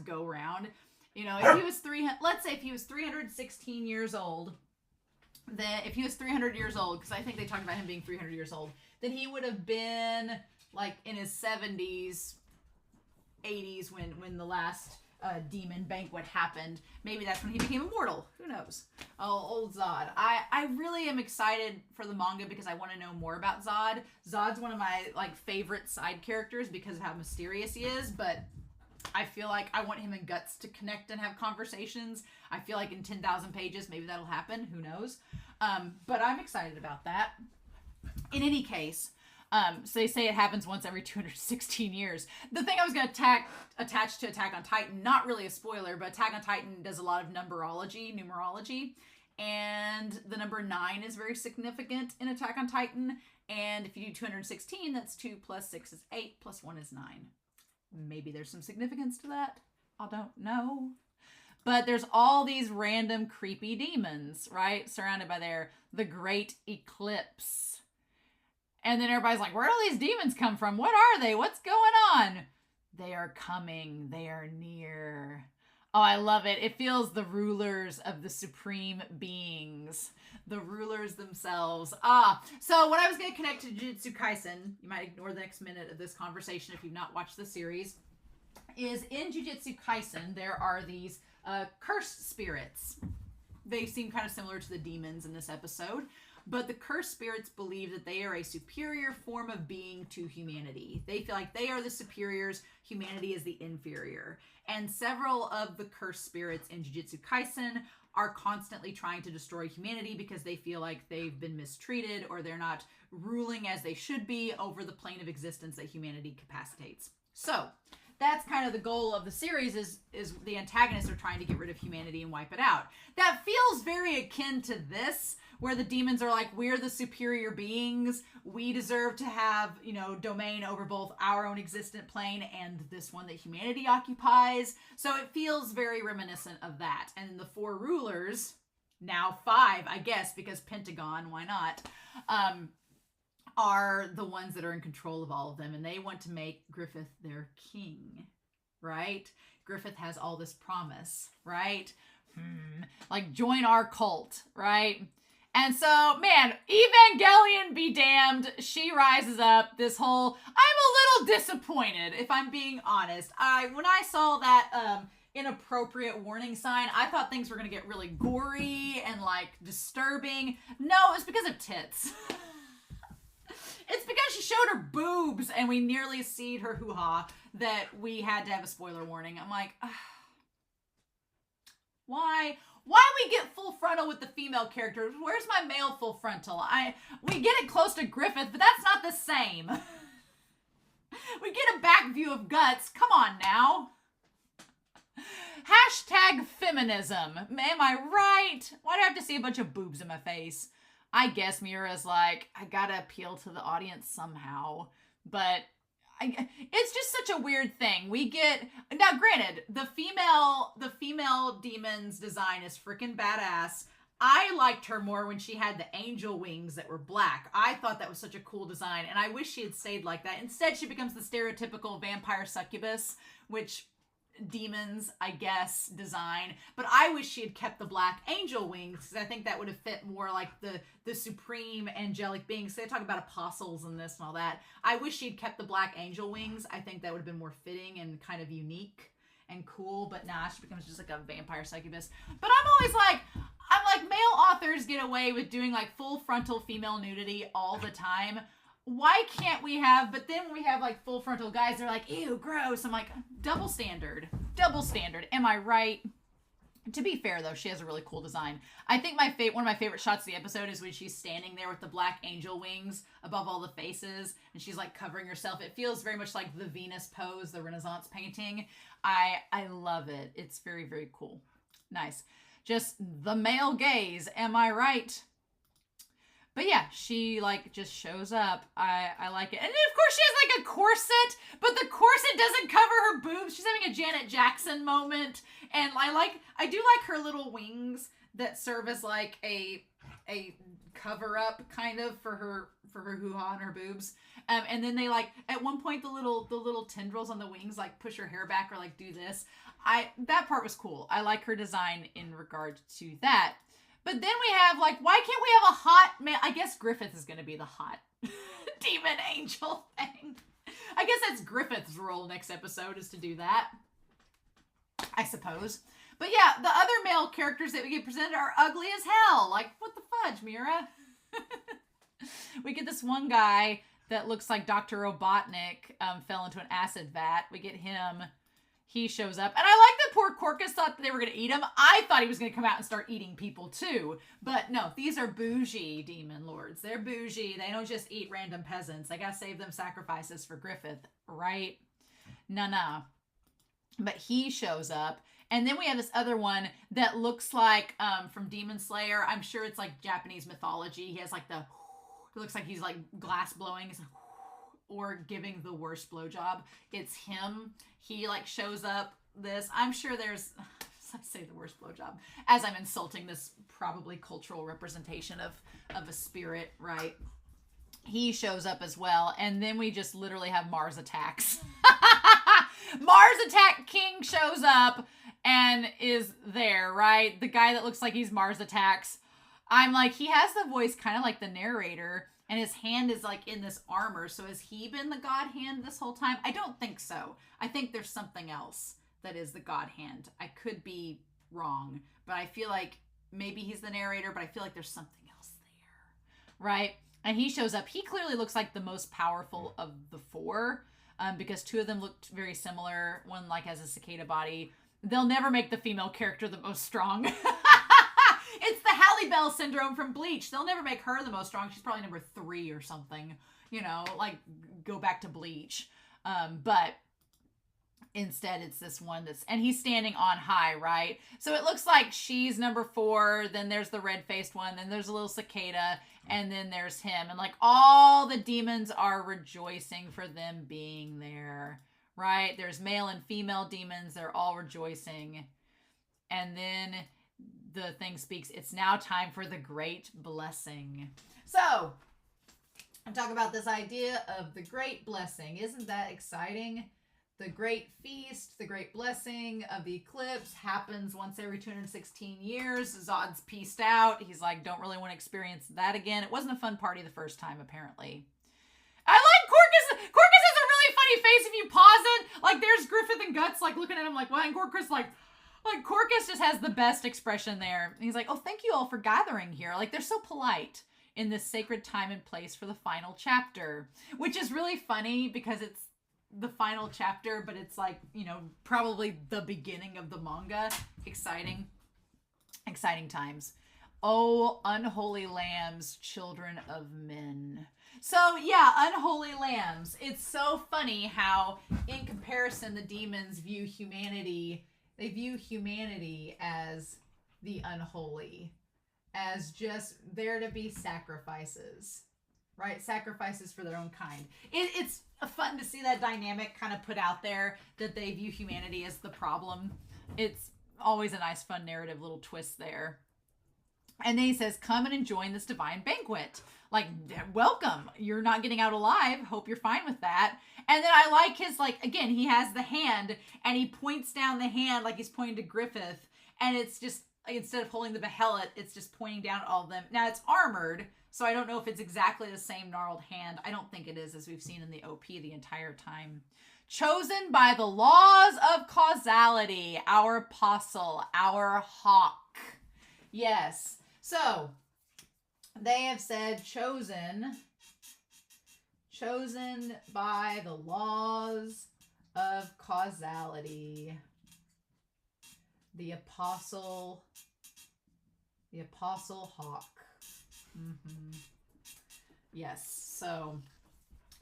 go round. If he was let's say if he was 316 years old, then if he was 300 years old, because I think they talked about him being 300 years old, then he would have been like in his 70s, 80s when the last demon banquet happened. Maybe that's when he became immortal. Who knows? Oh, old Zod. I really am excited for the manga because I want to know more about Zod. Zod's one of my favorite side characters because of how mysterious he is, but I feel like I want him and Guts to connect and have conversations. I feel like in 10,000 pages, maybe that'll happen. Who knows? But I'm excited about that. In any case, so they say it happens once every 216 years. The thing I was going to attach to Attack on Titan, not really a spoiler, but Attack on Titan does a lot of numerology, and the number 9 is very significant in Attack on Titan, and if you do 216, that's 2 plus 6 is 8, plus 1 is 9. Maybe there's some significance to that. I don't know. But there's all these random creepy demons, right? Surrounded by the Great Eclipse. And then everybody's like, where do all these demons come from? What are they? What's going on? They are coming. They are near. Oh, I love it. It feels the rulers of the supreme beings. The rulers themselves. So what I was going to connect to Jujutsu Kaisen, you might ignore the next minute of this conversation if you've not watched the series, is in Jujutsu Kaisen, there are these cursed spirits. They seem kind of similar to the demons in this episode, but the cursed spirits believe that they are a superior form of being to humanity. They feel like they are the superiors, humanity is the inferior. And several of the cursed spirits in Jujutsu Kaisen are constantly trying to destroy humanity because they feel like they've been mistreated or they're not ruling as they should be over the plane of existence that humanity capacitates. So that's kind of the goal of the series is the antagonists are trying to get rid of humanity and wipe it out. That feels very akin to this, where the demons are like, we're the superior beings. We deserve to have, domain over both our own existent plane and this one that humanity occupies. So it feels very reminiscent of that. And the 4 rulers, now 5, I guess, because Pentagon, why not, are the ones that are in control of all of them. And they want to make Griffith their king, right? Griffith has all this promise, right? Like, join our cult, right? And so, man, Evangelion be damned. She rises up. I'm a little disappointed, if I'm being honest. When I saw that inappropriate warning sign, I thought things were going to get really gory and, disturbing. No, it was because of tits. It's because she showed her boobs and we nearly see her hoo-ha that we had to have a spoiler warning. I'm like, why we get full frontal with the female characters? Where's my male full frontal? We get it close to Griffith, but that's not the same. We get a back view of Guts. Come on now. #feminism. Am I right? Why do I have to see a bunch of boobs in my face? I guess Mira's like, I gotta appeal to the audience somehow. But it's just such a weird thing. We get, now granted, the female demon's design is freaking badass. I liked her more when she had the angel wings that were black. I thought that was such a cool design, and I wish she had stayed like that. Instead, she becomes the stereotypical vampire succubus, which demons, I guess, design. But I wish she had kept the black angel wings, because I think that would have fit more like the supreme angelic beings. They talk about apostles and this and all that. I wish she'd kept the black angel wings. I think that would have been more fitting and kind of unique and cool. But nah, she becomes just like a vampire succubus. But I'm like, male authors get away with doing like full frontal female nudity all the time. Why can't we have, but then when we have like full frontal guys, they're like, ew, gross. I'm like, double standard. Am I right? To be fair though, she has a really cool design. I think one of my favorite shots of the episode is when she's standing there with the black angel wings above all the faces, and she's like covering herself. It feels very much like the Venus pose, the Renaissance painting. I love it. It's very, very cool. Nice. Just the male gaze, am I right? But yeah, she like just shows up. I like it. And then of course she has like a corset, but the corset doesn't cover her boobs. She's having a Janet Jackson moment. And I do like her little wings that serve as like a cover up kind of for her hoo-ha and her boobs. And then they like, at one point the little tendrils on the wings like push her hair back or like do this. That part was cool. I like her design in regard to that. But then we have like, why can't we have a hot man? I guess Griffith is going to be the hot demon angel thing. I guess that's Griffith's role next episode, is to do that, I suppose. But yeah, the other male characters that we get presented are ugly as hell. Like, what the fudge, Mira? We get this one guy that looks like Dr. Robotnik fell into an acid vat. We get him. He shows up. And I like that poor Corcus thought that they were going to eat him. I thought he was going to come out and start eating people too. But no, these are bougie demon lords. They're bougie. They don't just eat random peasants. They got to save them sacrifices for Griffith, right? Nah. But he shows up. And then we have this other one that looks like from Demon Slayer. I'm sure it's like Japanese mythology. He has like it looks like he's like glass blowing. It's like, or giving the worst blowjob. It's him. He like shows up this. I'm sure there's, I say the worst blowjob as I'm insulting this probably cultural representation of a spirit, right? He shows up as well. And then we just literally have Mars Attacks. Mars Attack King shows up and is there, right? The guy that looks like he's Mars Attacks. I'm like, he has the voice kind of like the narrator. And his hand is like in this armor. So has he been the God Hand this whole time? I don't think so. I think there's something else that is the God Hand. I could be wrong, but I feel like maybe he's the narrator, but I feel like there's something else there, right? And he shows up. He clearly looks like the most powerful of the four because two of them looked very similar. One like has a cicada body. They'll never make the female character the most strong. It's the Halle Bell syndrome from Bleach. They'll never make her the most strong. She's probably number 3 or something. You know, like go back to Bleach. But instead it's this one and he's standing on high, right? So it looks like she's number 4. Then there's the red-faced one. Then there's a little cicada. And then there's him. And like all the demons are rejoicing for them being there, right? There's male and female demons. They're all rejoicing. And then the thing speaks, it's now time for the great blessing. So, I'm talking about this idea of the great blessing. Isn't that exciting? The great feast, the great blessing of the eclipse happens once every 216 years. Zod's pieced out. He's like, don't really want to experience that again. It wasn't a fun party the first time, apparently. I like Corcus. Corcus has a really funny face if you pause it. Like, there's Griffith and Guts, like, looking at him like, what? And Corcus, like Corcus just has the best expression there. He's like, oh, thank you all for gathering here. Like, they're so polite in this sacred time and place for the final chapter, which is really funny because it's the final chapter, but it's like, you know, probably the beginning of the manga. Exciting times. Oh, unholy lambs, children of men. So yeah, unholy lambs. It's so funny how in comparison, the demons view humanity. They view humanity as the unholy. as just there to be sacrifices, right? Sacrifices for their own kind. It's fun to see that dynamic kind of put out there, that they view humanity as the problem. It's always a nice, fun narrative little twist there. And then he says, come and join this divine banquet. Like, welcome. You're not getting out alive. Hope you're fine with that. And then I like his, like, again, he has the hand and he points down the hand like he's pointing to Griffith. And it's just, instead of holding the behelit, it's just pointing down at all of them. Now, it's armored, so I don't know if it's exactly the same gnarled hand. I don't think it is, as we've seen in the OP the entire time. Chosen by the laws of causality, our apostle, our hawk. Yes. So, they have said chosen by the laws of causality. The apostle hawk. Yes, so,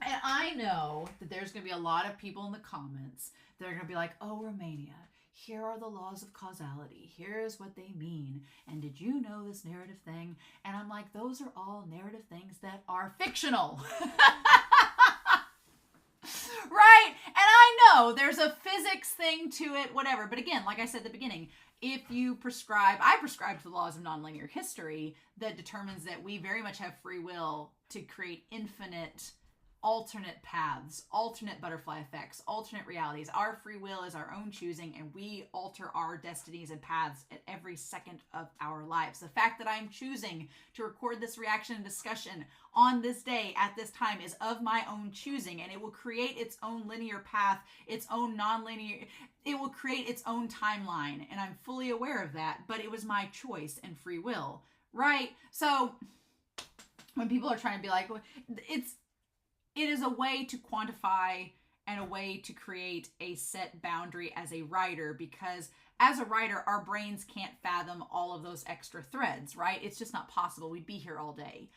and I know that there's going to be a lot of people in the comments that are going to be like, oh, Romania, here are the laws of causality. Here's what they mean. And did you know this narrative thing? And I'm like, those are all narrative things that are fictional. Right? And I know there's a physics thing to it, whatever. But again, like I said at the beginning, if you I prescribe to the laws of nonlinear history that determines that we very much have free will to create infinite alternate paths, alternate butterfly effects, alternate realities. Our free will is our own choosing, and we alter our destinies and paths at every second of our lives. The fact that I'm choosing to record this reaction and discussion on this day at this time is of my own choosing, and it will create its own linear path, its own non-linear, it will create its own timeline, and I'm fully aware of that, but it was my choice and free will, right? So when people are trying to be like, it is a way to quantify and a way to create a set boundary as a writer, because as a writer, our brains can't fathom all of those extra threads, right? It's just not possible. We'd be here all day.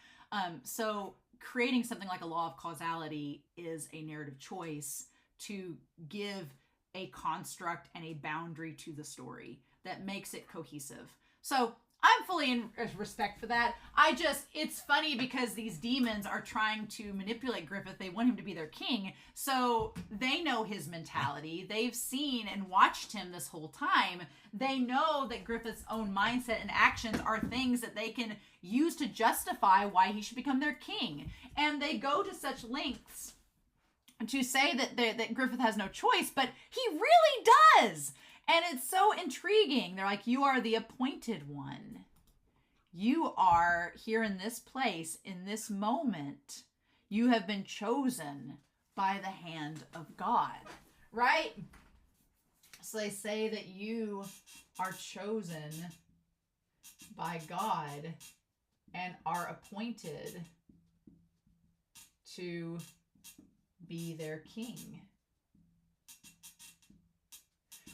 So creating something like a law of causality is a narrative choice to give a construct and a boundary to the story that makes it cohesive. So I'm fully in respect for that. It's funny because these demons are trying to manipulate Griffith. They want him to be their king. So they know his mentality. They've seen and watched him this whole time. They know that Griffith's own mindset and actions are things that they can use to justify why he should become their king. And they go to such lengths to say that Griffith has no choice, but he really does. And it's so intriguing. They're like, you are the appointed one. You are here in this place, in this moment. You have been chosen by the hand of God, right? So they say that you are chosen by God and are appointed to be their king.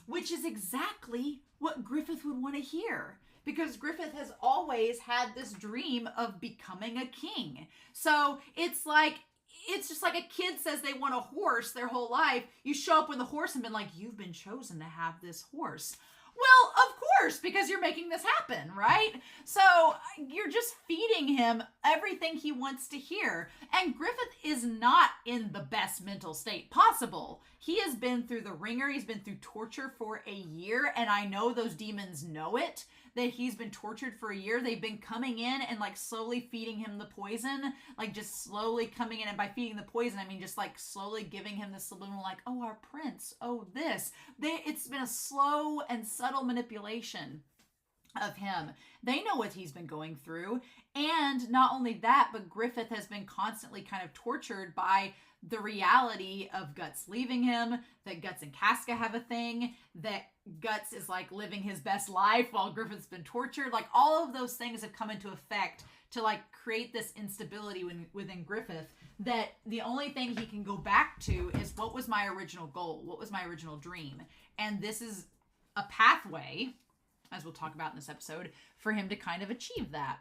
Which is exactly what Griffith would want to hear, because Griffith has always had this dream of becoming a king. So it's just like a kid says they want a horse their whole life. You show up with a horse and been like, you've been chosen to have this horse. Well, of course, because you're making this happen, right? So you're just feeding him everything he wants to hear. And Griffith is not in the best mental state possible. He has been through the ringer. He's been through torture for a year. And I know those demons know it, that he's been tortured for a year. They've been coming in and like slowly feeding him the poison, like just slowly coming in. And by feeding the poison, I mean just like slowly giving him the subliminal, like, oh, our prince, oh, this. It's been a slow and subtle manipulation of him. They know what he's been going through. And not only that, but Griffith has been constantly kind of tortured by the reality of Guts leaving him, that Guts and Casca have a thing, that Guts is like living his best life while Griffith's been tortured. Like all of those things have come into effect to like create this instability within Griffith, that the only thing he can go back to is, what was my original goal? What was my original dream? And this is a pathway, as we'll talk about in this episode, for him to kind of achieve that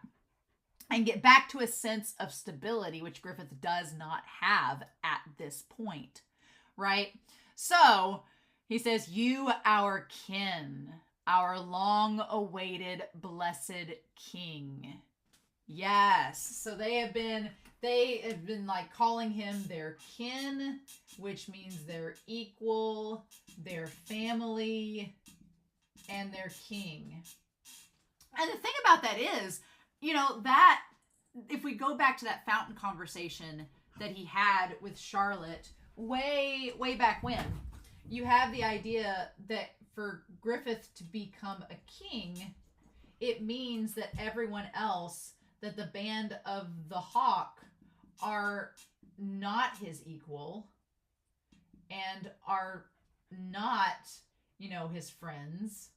and get back to a sense of stability, which Griffith does not have at this point, right? So he says, you, our kin, our long-awaited blessed king. Yes. So they have been like calling him their kin, which means their equal, their family, and their king. And the thing about that is, that if we go back to that fountain conversation that he had with Charlotte way back when, you have the idea that for Griffith to become a king, it means that everyone else, that the band of the Hawk are not his equal and are not, his friends.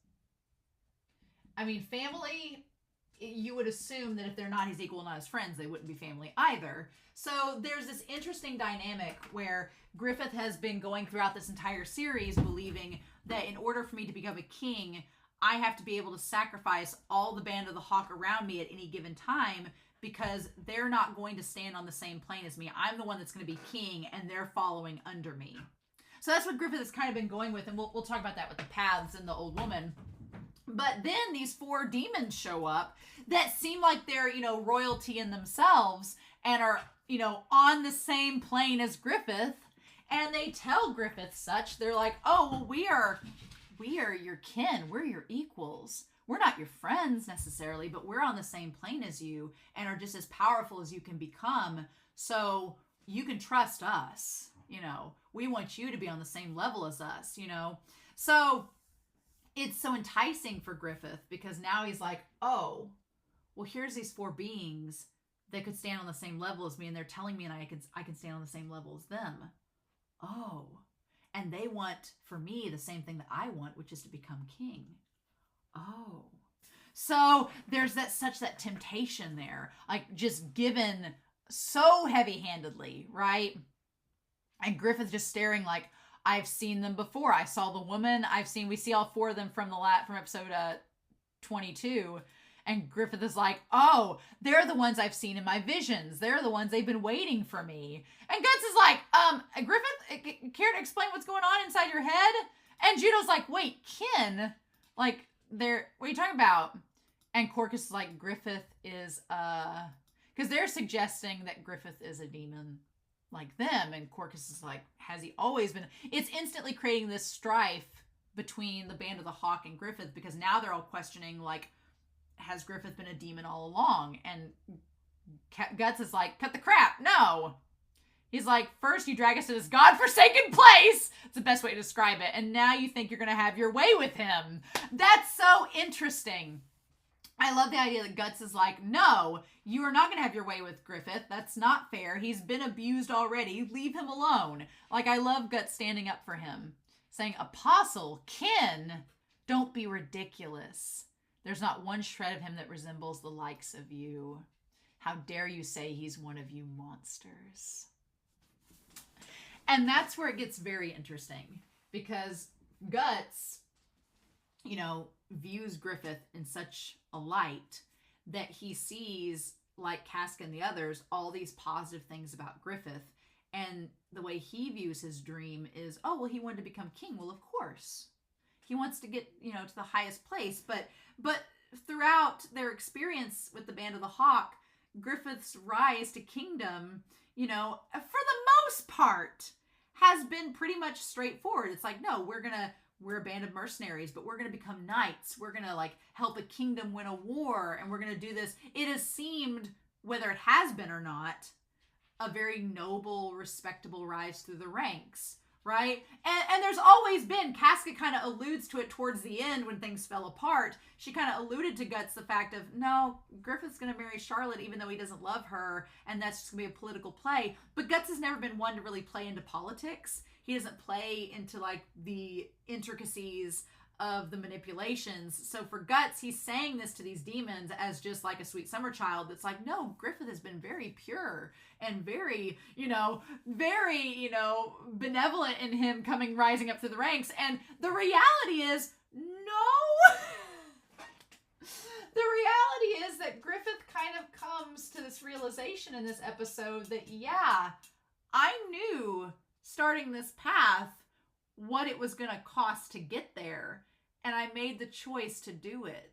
I mean, family, you would assume that if they're not his equal, not his friends, they wouldn't be family either. So there's this interesting dynamic where Griffith has been going throughout this entire series believing that in order for me to become a king, I have to be able to sacrifice all the band of the Hawk around me at any given time because they're not going to stand on the same plane as me. I'm the one that's going to be king and they're following under me. So that's what Griffith has kind of been going with, and we'll talk about that with the paths and the old woman. But then these 4 demons show up that seem like they're, royalty in themselves and are, on the same plane as Griffith. And they tell Griffith such. They're like, oh, well, we are your kin. We're your equals. We're not your friends necessarily, but we're on the same plane as you and are just as powerful as you can become. So you can trust us. We want you to be on the same level as us, So it's so enticing for Griffith because now he's like, oh, well, here's these 4 beings that could stand on the same level as me, and they're telling me and I can stand on the same level as them. Oh, and they want for me the same thing that I want, which is to become king. Oh, so there's that temptation there, like just given so heavy-handedly, right? And Griffith just staring like, I've seen them before. I saw the woman. We see all 4 of them from episode 22. And Griffith is like, oh, they're the ones I've seen in my visions. They're the ones they've been waiting for me. And Guts is like, Griffith, care to explain what's going on inside your head? And Judo's like, wait, kin? Like, what are you talking about? And Corcus is like, Griffith is, because they're suggesting that Griffith is a demon like them, and Corcus is like, has he always been? It's instantly creating this strife between the band of the Hawk and Griffith because now they're all questioning, like, has Griffith been a demon all along? And Guts is like, cut the crap. No. He's like, first you drag us to this godforsaken place. It's the best way to describe it. And now you think you're going to have your way with him. That's so interesting. I love the idea that Guts is like, no, you are not going to have your way with Griffith. That's not fair. He's been abused already. Leave him alone. Like, I love Guts standing up for him, saying, Apostle, kin, don't be ridiculous. There's not one shred of him that resembles the likes of you. How dare you say he's one of you monsters? And that's where it gets very interesting because Guts, views Griffith in such a light that he sees, like Casca and the others, all these positive things about Griffith. And the way he views his dream is, oh, well, he wanted to become king. Well, of course. He wants to get, to the highest place. But throughout their experience with the Band of the Hawk, Griffith's rise to kingdom, for the most part, has been pretty much straightforward. It's like, no, we're a band of mercenaries, but we're going to become knights. We're going to help a kingdom win a war. And we're going to do this. It has seemed, whether it has been or not, a very noble, respectable rise through the ranks, right? And there's always been, Casca kind of alludes to it towards the end when things fell apart. She kind of alluded to Guts the fact of, no, Griffith's going to marry Charlotte even though he doesn't love her, and that's just going to be a political play. But Guts has never been one to really play into politics. He doesn't play into the intricacies of the manipulations. So for Guts, he's saying this to these demons as just like a sweet summer child that's like, no, Griffith has been very pure and very, very, benevolent in him rising up through the ranks. And the reality is, no. The reality is that Griffith kind of comes to this realization in this episode that, yeah, I knew starting this path what it was going to cost to get there. and I made the choice to do it.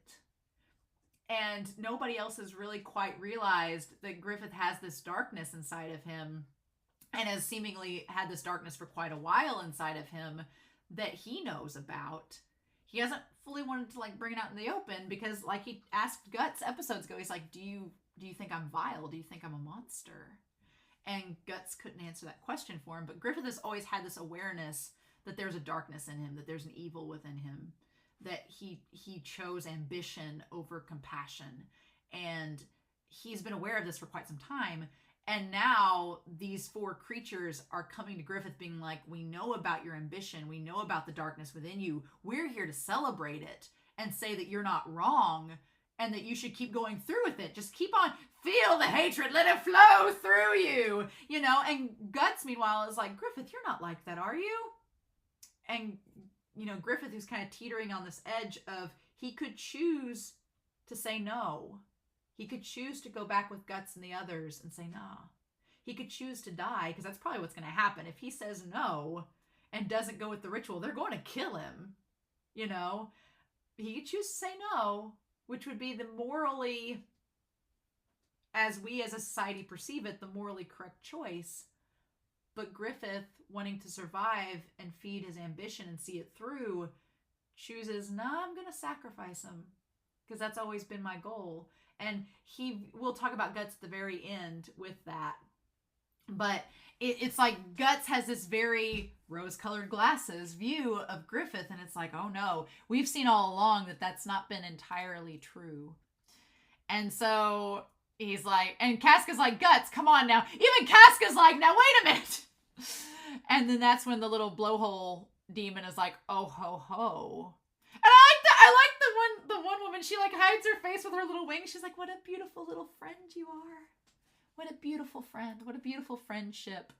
And nobody else has really quite realized that Griffith has this darkness inside of him, and has seemingly had this darkness for quite a while inside of him that he knows about. He hasn't fully wanted to like bring it out in the open, because like he asked Guts episodes ago, he's like, do you think I'm vile? Do you think I'm a monster? And Guts couldn't answer that question for him. But Griffith has always had this awareness that there's a darkness in him, that there's an evil within him, that he chose ambition over compassion. And he's been aware of this for quite some time. And now these four creatures are coming to Griffith being like, we know about your ambition. We know about the darkness within you. We're here to celebrate it and say that you're not wrong and that you should keep going through with it. Just keep on, feel the hatred, let it flow through you, you know? And Guts, meanwhile, is like, Griffith, you're not like that, are you? And, you know, Griffith, who's kind of teetering on this edge of, he could choose to say no. He could choose to go back with Guts and the others and say, nah. He could choose to die, because that's probably what's going to happen. If he says no and doesn't go with the ritual, they're going to kill him, you know? He could choose to say no, which would be the morally, as we as a society perceive it, the morally correct choice. But Griffith, wanting to survive and feed his ambition and see it through, chooses, nah, I'm going to sacrifice him, because that's always been my goal. And we'll talk about Guts at the very end with that. But it's like Guts has this very rose-colored glasses view of Griffith. And it's like, oh no, we've seen all along that that's not been entirely true. And so he's like, and Casca's like, Guts, come on now. Even Casca's like, now wait a minute. And then that's when the little blowhole demon is like, oh ho ho. And I like the one woman, she like hides her face with her little wings. She's like, what a beautiful little friend you are. What a beautiful friend. What a beautiful friendship.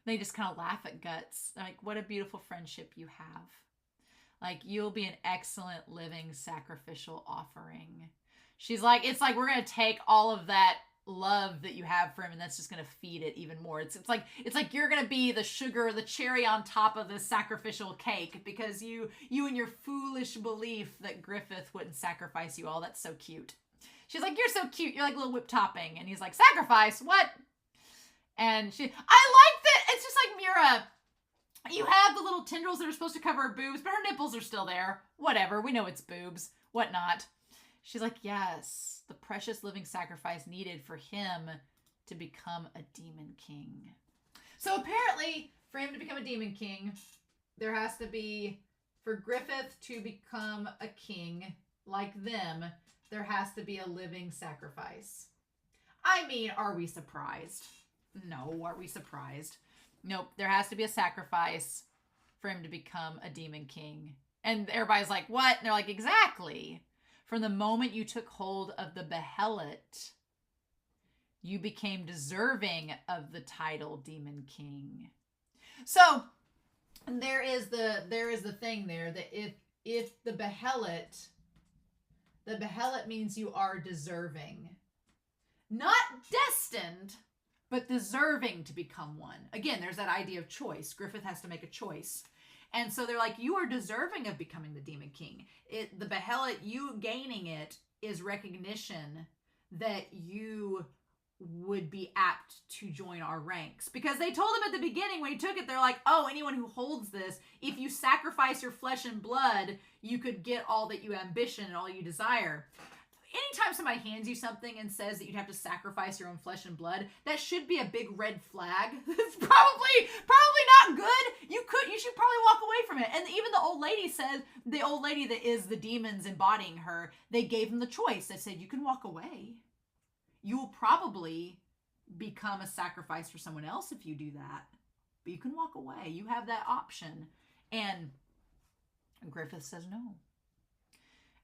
They just kind of laugh at Guts. Like, what a beautiful friendship you have. Like, you'll be an excellent living sacrificial offering. She's like, it's like, we're going to take all of that love that you have for him, and that's just going to feed it even more. It's like you're going to be the sugar, the cherry on top of this sacrificial cake, because you and your foolish belief that Griffith wouldn't sacrifice you all. That's so cute. She's like, you're so cute. You're like a little whipped topping. And he's like, sacrifice? What? And I like that. It's just like Mira. You have the little tendrils that are supposed to cover her boobs, but her nipples are still there. Whatever. We know it's boobs. Whatnot. She's like, yes, the precious living sacrifice needed for him to become a demon king. So apparently, for him to become a demon king, there has to be, for Griffith to become a king like them, there has to be a living sacrifice. I mean, are we surprised? No, are we surprised? Nope, there has to be a sacrifice for him to become a demon king. And everybody's like, what? And they're like, exactly. From the moment you took hold of the Behelit, you became deserving of the title Demon King. So there is the thing there that if the Behelit means you are deserving, not destined, but deserving to become one. Again, there's that idea of choice. Griffith has to make a choice. And so they're like, you are deserving of becoming the Demon King. The Behelit, you gaining it is recognition that you would be apt to join our ranks. Because they told him at the beginning when he took it, they're like, oh, anyone who holds this, if you sacrifice your flesh and blood, you could get all that you ambition and all you desire. Anytime somebody hands you something and says that you'd have to sacrifice your own flesh and blood, that should be a big red flag. It's probably not good. You should probably walk away from it. And even the old lady said, the old lady that is the demons embodying her, they gave him the choice. They said, you can walk away. You will probably become a sacrifice for someone else if you do that. But you can walk away. You have that option. And Griffith says no.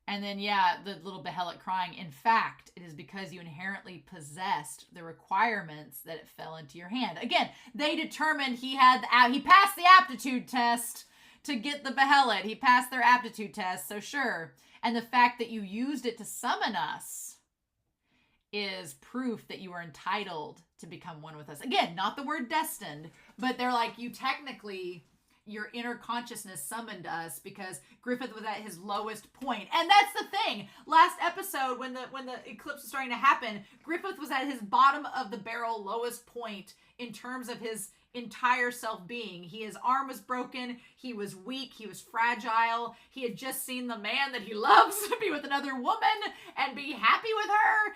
And then, yeah, the little Behelit crying, in fact, it is because you inherently possessed the requirements that it fell into your hand. Again, they determined he passed the aptitude test to get the Behelit. He passed their aptitude test, so sure. And the fact that you used it to summon us is proof that you are entitled to become one with us. Again, not the word destined, but they're like, you technically your inner consciousness summoned us because Griffith was at his lowest point. And that's the thing. Last episode, when the eclipse was starting to happen, Griffith was at his bottom of the barrel lowest point in terms of his entire self-being. His arm was broken. He was weak. He was fragile. He had just seen the man that he loves be with another woman and be happy with her.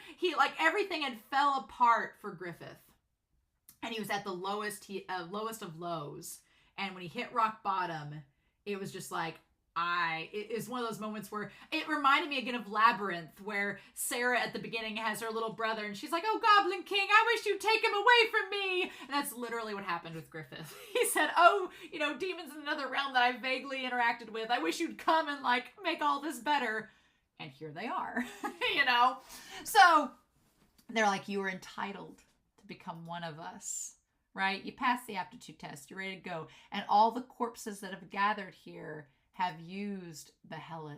Everything had fell apart for Griffith. And he was at the lowest of lows. And when he hit rock bottom, it was just like, it is one of those moments where it reminded me again of Labyrinth, where Sarah at the beginning has her little brother and she's like, oh, Goblin King, I wish you'd take him away from me. And that's literally what happened with Griffith. He said, oh, demons in another realm that I vaguely interacted with, I wish you'd come and make all this better. And here they are, So they're like, you were entitled to become one of us, right? You passed the aptitude test. You're ready to go. And all the corpses that have gathered here have used behelots.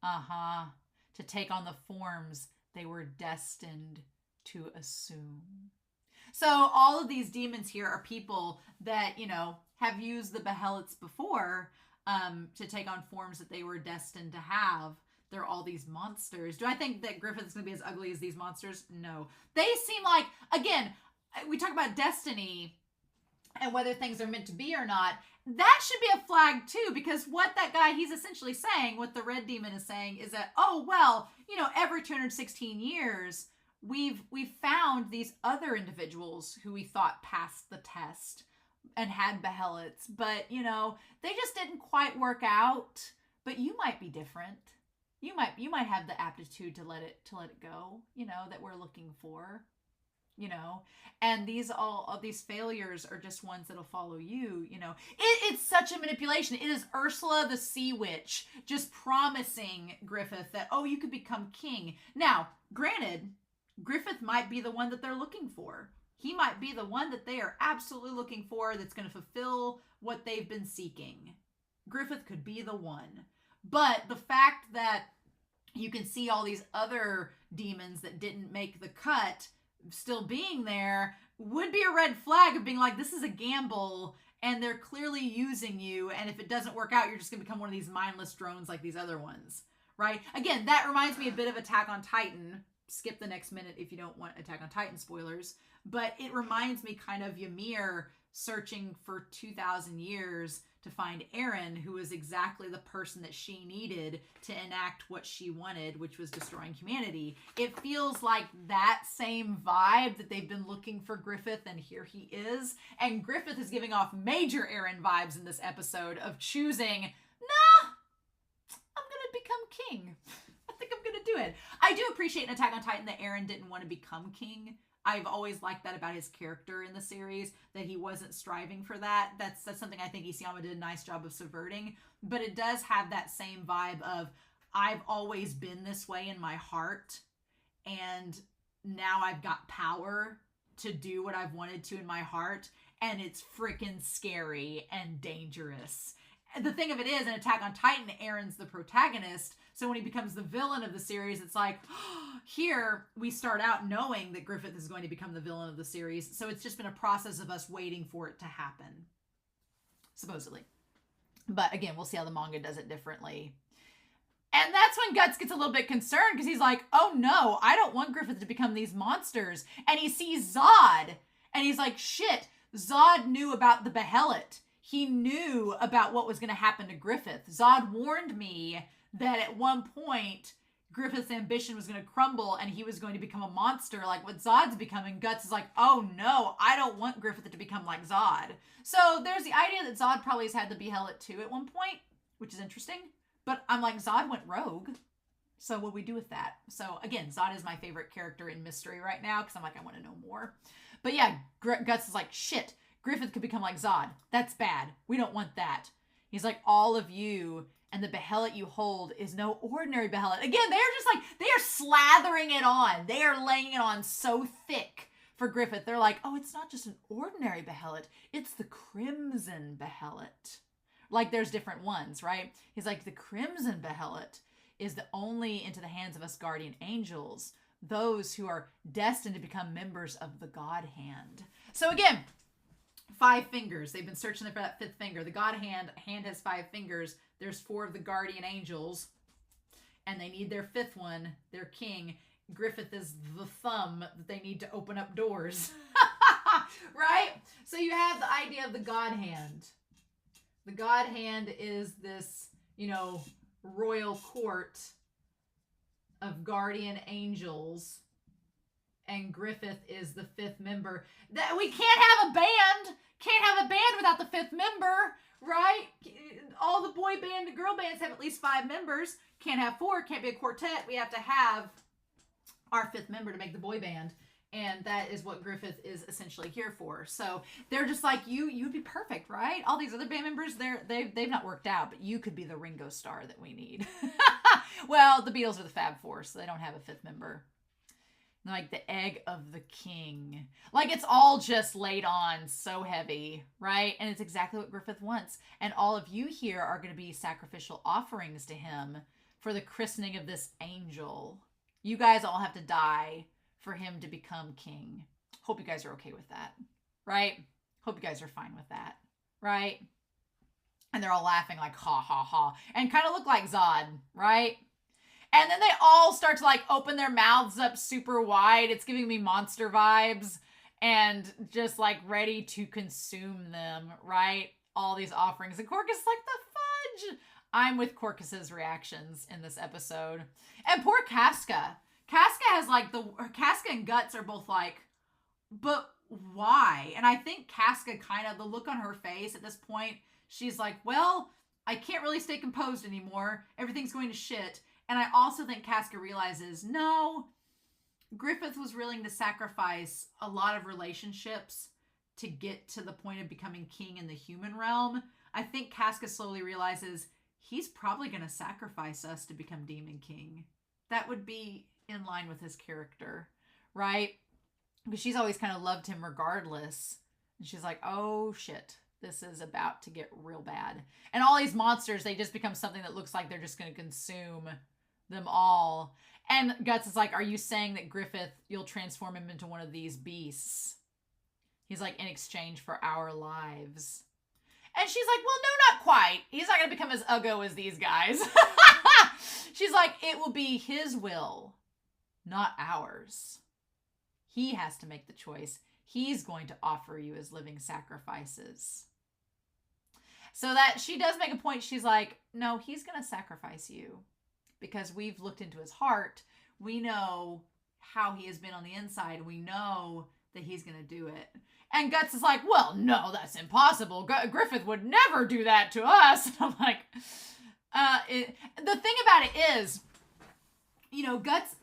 To take on the forms they were destined to assume. So all of these demons here are people that, have used the behelots before to take on forms that they were destined to have. They're all these monsters. Do I think that Griffith is going to be as ugly as these monsters? No. They seem like, again, we talk about destiny and whether things are meant to be or not. That should be a flag too, because what that guy, he's essentially saying, what the red demon is saying is that, oh, well, every 216 years, we've found these other individuals who we thought passed the test and had behelots, but, they just didn't quite work out. But you might be different. You might have the aptitude to let it go, that we're looking for. And all of these failures are just ones that'll follow you. It's such a manipulation. It is Ursula the Sea Witch just promising Griffith that, oh, you could become king. Now, granted, Griffith might be the one that they're looking for. He might be the one that they are absolutely looking for that's going to fulfill what they've been seeking. Griffith could be the one. But the fact that you can see all these other demons that didn't make the cut still being there would be a red flag of being like, this is a gamble and they're clearly using you, and if it doesn't work out, you're just gonna become one of these mindless drones like these other ones, right? Again, that reminds me a bit of Attack on Titan. Skip the next minute if you don't want Attack on Titan spoilers, but it reminds me kind of Ymir searching for 2,000 years to find Eren, who was exactly the person that she needed to enact what she wanted, which was destroying humanity. It feels like that same vibe that they've been looking for Griffith, and here he is. And Griffith is giving off major Eren vibes in this episode of choosing, nah, I'm gonna become king. I think I'm gonna do it. I do appreciate in Attack on Titan that Eren didn't want to become king. I've always liked that about his character in the series, that he wasn't striving for that. That's something I think Isayama did a nice job of subverting. But it does have that same vibe of, I've always been this way in my heart, and now I've got power to do what I've wanted to in my heart, and it's freaking scary and dangerous. The thing of it is, in Attack on Titan, Eren's the protagonist, so when he becomes the villain of the series, it's like, here we start out knowing that Griffith is going to become the villain of the series, so it's just been a process of us waiting for it to happen. Supposedly. But again, we'll see how the manga does it differently. And that's when Guts gets a little bit concerned, because he's like, oh no, I don't want Griffith to become these monsters. And he sees Zod, and he's like, shit, Zod knew about the behelot. He knew about what was going to happen to Griffith. Zod warned me that at one point, Griffith's ambition was going to crumble and he was going to become a monster like what Zod's becoming. Guts is like, oh no, I don't want Griffith to become like Zod. So there's the idea that Zod probably has had the behelot too at one point, which is interesting. But I'm like, Zod went rogue. So what do we do with that? So again, Zod is my favorite character in mystery right now because I'm like, I want to know more. But yeah, Guts is like, shit, Griffith could become like Zod. That's bad. We don't want that. He's like, all of you and the behelot you hold is no ordinary behelot. Again, they're just like, they are slathering it on. They are laying it on so thick for Griffith. They're like, oh, it's not just an ordinary behelot. It's the crimson behelot. Like there's different ones, right? He's like, the crimson behelot is the only into the hands of us guardian angels, those who are destined to become members of the God Hand. So again, 5 fingers. They've been searching for that 5th finger. The god hand has 5 fingers. There's 4 of the guardian angels, and they need their 5th one, their king. Griffith is the thumb that they need to open up doors. Right? So you have the idea of the god hand. The god hand is this, you know, royal court of guardian angels, and Griffith is the 5th member. That we can't have a band. Can't have a band without the 5th member, right? All the boy band and girl bands have at least 5 members. Can't have 4. Can't be a quartet. We have to have our 5th member to make the boy band. And that is what Griffith is essentially here for. So they're just like, you'd be perfect, right? All these other band members, they've not worked out, but you could be the Ringo Starr that we need. Well, the Beatles are the Fab Four, so they don't have a 5th member. Like the egg of the king. Like it's all just laid on so heavy, right? And it's exactly what Griffith wants. And all of you here are going to be sacrificial offerings to him for the christening of this angel. You guys all have to die for him to become king. Hope you guys are okay with that, right? Hope you guys are fine with that, right? And they're all laughing like ha ha ha, and kind of look like Zod, right? And then they all start to like open their mouths up super wide. It's giving me monster vibes, and just like ready to consume them, right? All these offerings. And Corcus is like, the fudge. I'm with Corcus's reactions in this episode. And poor Casca. Casca has like Casca and Guts are both like, but why? And I think Casca kind of, the look on her face at this point, she's like, well, I can't really stay composed anymore. Everything's going to shit. And I also think Casca realizes, no, Griffith was willing to sacrifice a lot of relationships to get to the point of becoming king in the human realm. I think Casca slowly realizes he's probably going to sacrifice us to become Demon King. That would be in line with his character, right? Because she's always kind of loved him regardless. And she's like, oh shit, this is about to get real bad. And all these monsters, they just become something that looks like they're just going to consume them all. And Guts is like, are you saying that Griffith, you'll transform him into one of these beasts? He's like, in exchange for our lives. And she's like, well, no, not quite. He's not going to become as uggo as these guys. She's like, it will be his will, not ours. He has to make the choice. He's going to offer you as living sacrifices. So that she does make a point. She's like, no, he's going to sacrifice you because we've looked into his heart. We know how he has been on the inside. We know that he's going to do it. And Guts is like, well, no, that's impossible. Griffith would never do that to us. And I'm like, the thing about it is, you know, Guts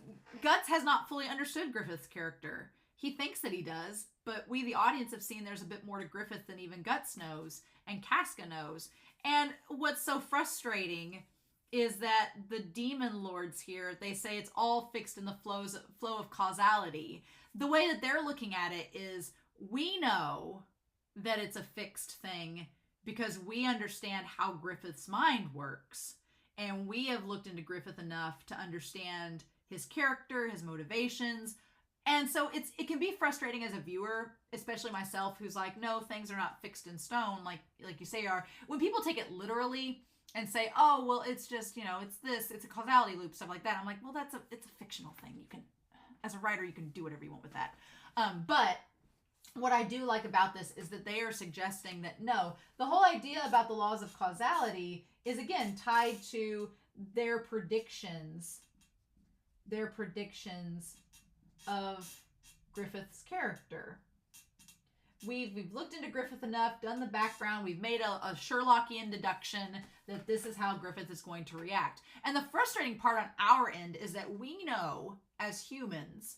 has not fully understood Griffith's character. He thinks that he does, but we, the audience, have seen there's a bit more to Griffith than even Guts knows and Casca knows. And what's so frustrating is that the demon lords here, they say it's all fixed in the flow of causality. The way that they're looking at it is, we know that it's a fixed thing because we understand how Griffith's mind works. And we have looked into Griffith enough to understand his character, his motivations. And so it can be frustrating as a viewer, especially myself, who's like, no, things are not fixed in stone, like you say are. When people take it literally and say, oh, well, it's just, you know, it's a causality loop, stuff like that. I'm like, well, it's a fictional thing. You can, as a writer, you can do whatever you want with that. But what I do like about this is that they are suggesting that, no, the whole idea about the laws of causality is, again, tied to their predictions of Griffith's character. We've looked into Griffith enough, done the background, we've made a Sherlockian deduction that this is how Griffith is going to react. And the frustrating part on our end is that we know, as humans,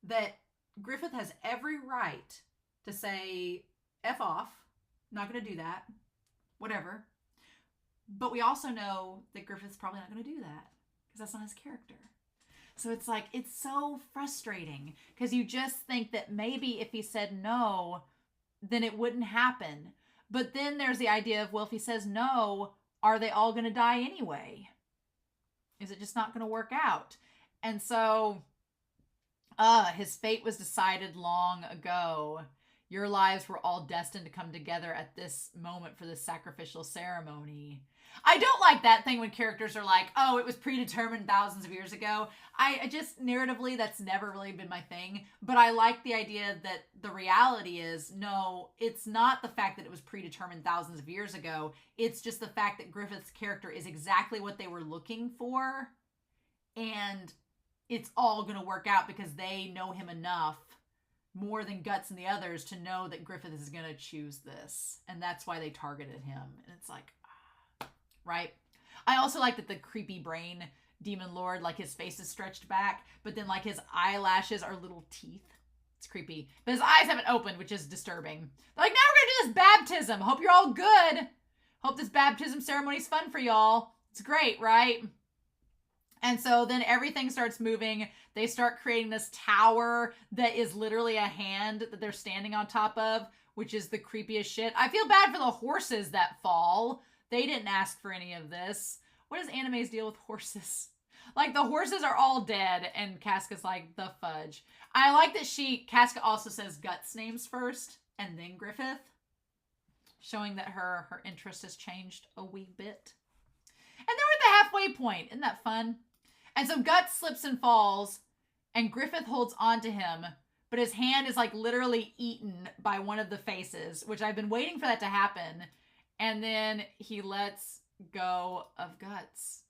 that Griffith has every right to say, F off, not going to do that, whatever. But we also know that Griffith's probably not going to do that because that's not his character. So it's like, it's so frustrating because you just think that maybe if he said no, then it wouldn't happen. But then there's the idea of, well, if he says no, are they all going to die anyway? Is it just not going to work out? And so his fate was decided long ago. Your lives were all destined to come together at this moment for this sacrificial ceremony. I don't like that thing when characters are like, oh, it was predetermined thousands of years ago. I just, narratively, that's never really been my thing. But I like the idea that the reality is, no, it's not the fact that it was predetermined thousands of years ago. It's just the fact that Griffith's character is exactly what they were looking for. And it's all going to work out because they know him enough, more than Guts and the others, to know that Griffith is going to choose this. And that's why they targeted him. And it's like, right? I also like that the creepy brain demon lord, like his face is stretched back, but then like his eyelashes are little teeth. It's creepy. But his eyes haven't opened, which is disturbing. They're like, now we're going to do this baptism. Hope you're all good. Hope this baptism ceremony's fun for y'all. It's great, right? And so then everything starts moving. They start creating this tower that is literally a hand that they're standing on top of, which is the creepiest shit. I feel bad for the horses that fall. They didn't ask for any of this. What does animes deal with horses? Like, the horses are all dead, and Casca's like, the fudge. I like that Casca also says Guts' names first, and then Griffith, showing that her interest has changed a wee bit. And then we're at the halfway point. Isn't that fun? And so Guts slips and falls, and Griffith holds on to him, but his hand is like literally eaten by one of the faces, which I've been waiting for that to happen. And then he lets go of Guts,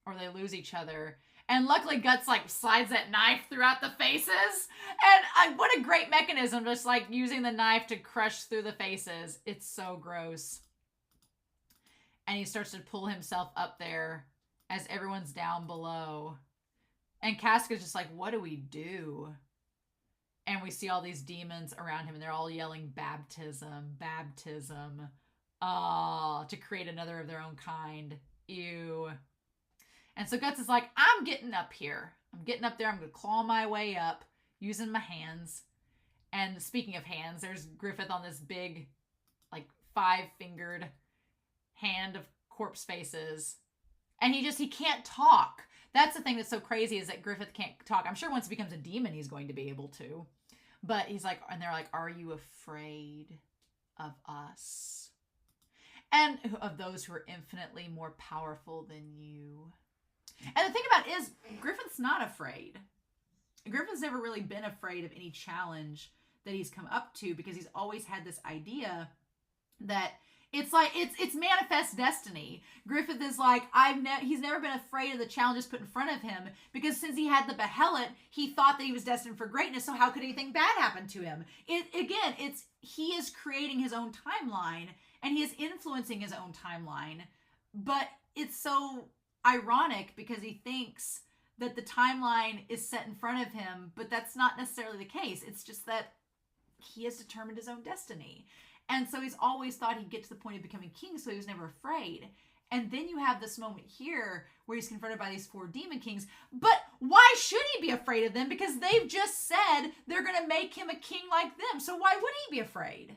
or they lose each other. And luckily Guts like slides that knife throughout the faces. And what a great mechanism, just like using the knife to crush through the faces. It's so gross. And he starts to pull himself up there as everyone's down below. And Casca's just like, what do we do? And we see all these demons around him, and they're all yelling, baptism, baptism. To create another of their own kind. Ew. And so Guts is like, I'm getting up here. I'm getting up there. I'm going to claw my way up using my hands. And speaking of hands, there's Griffith on this big, like, 5-fingered hand of corpse faces. And he can't talk. That's the thing that's so crazy, is that Griffith can't talk. I'm sure once he becomes a demon, he's going to be able to. But he's like, and they're like, are you afraid of us? And of those who are infinitely more powerful than you. And the thing about it is, Griffith's not afraid. Griffith's never really been afraid of any challenge that he's come up to, because he's always had this idea that it's like, it's manifest destiny. Griffith is like, he's never been afraid of the challenges put in front of him, because since he had the behelit, he thought that he was destined for greatness, so how could anything bad happen to him? He is creating his own timeline, and he is influencing his own timeline. But it's so ironic, because he thinks that the timeline is set in front of him, but that's not necessarily the case. It's just that he has determined his own destiny. And so he's always thought he'd get to the point of becoming king, so he was never afraid. And then you have this moment here where he's confronted by these 4 demon kings. But why should he be afraid of them? Because they've just said they're going to make him a king like them. So why would he be afraid?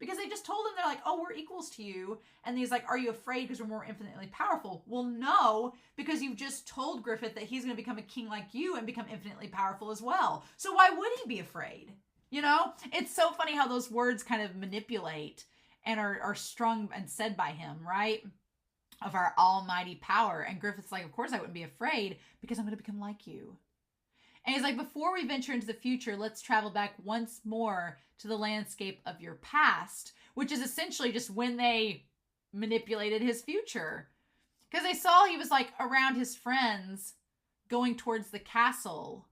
Because they just told him, they're like, oh, we're equals to you. And he's like, are you afraid because we're more infinitely powerful? Well, no, because you've just told Griffith that he's going to become a king like you and become infinitely powerful as well. So why would he be afraid? You know, it's so funny how those words kind of manipulate and are strung and said by him, right? Of our almighty power. And Griffith's like, of course I wouldn't be afraid, because I'm going to become like you. And he's like, before we venture into the future, let's travel back once more to the landscape of your past, which is essentially just when they manipulated his future. Because they saw he was like around his friends going towards the castle.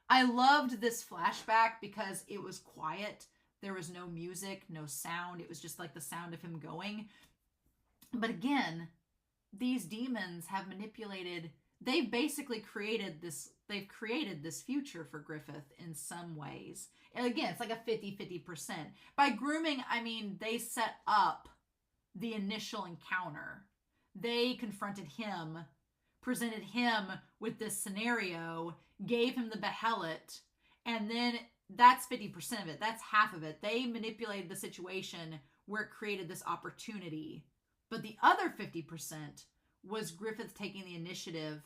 I loved this flashback because it was quiet. There was no music, no sound. It was just like the sound of him going. But again, these demons have manipulated, they've basically created this future for Griffith in some ways. And again, it's like a 50-50%. By grooming, I mean they set up the initial encounter. They confronted him, presented him with this scenario, gave him the behelit, and then that's 50% of it. That's half of it. They manipulated the situation where it created this opportunity. But the other 50% was Griffith taking the initiative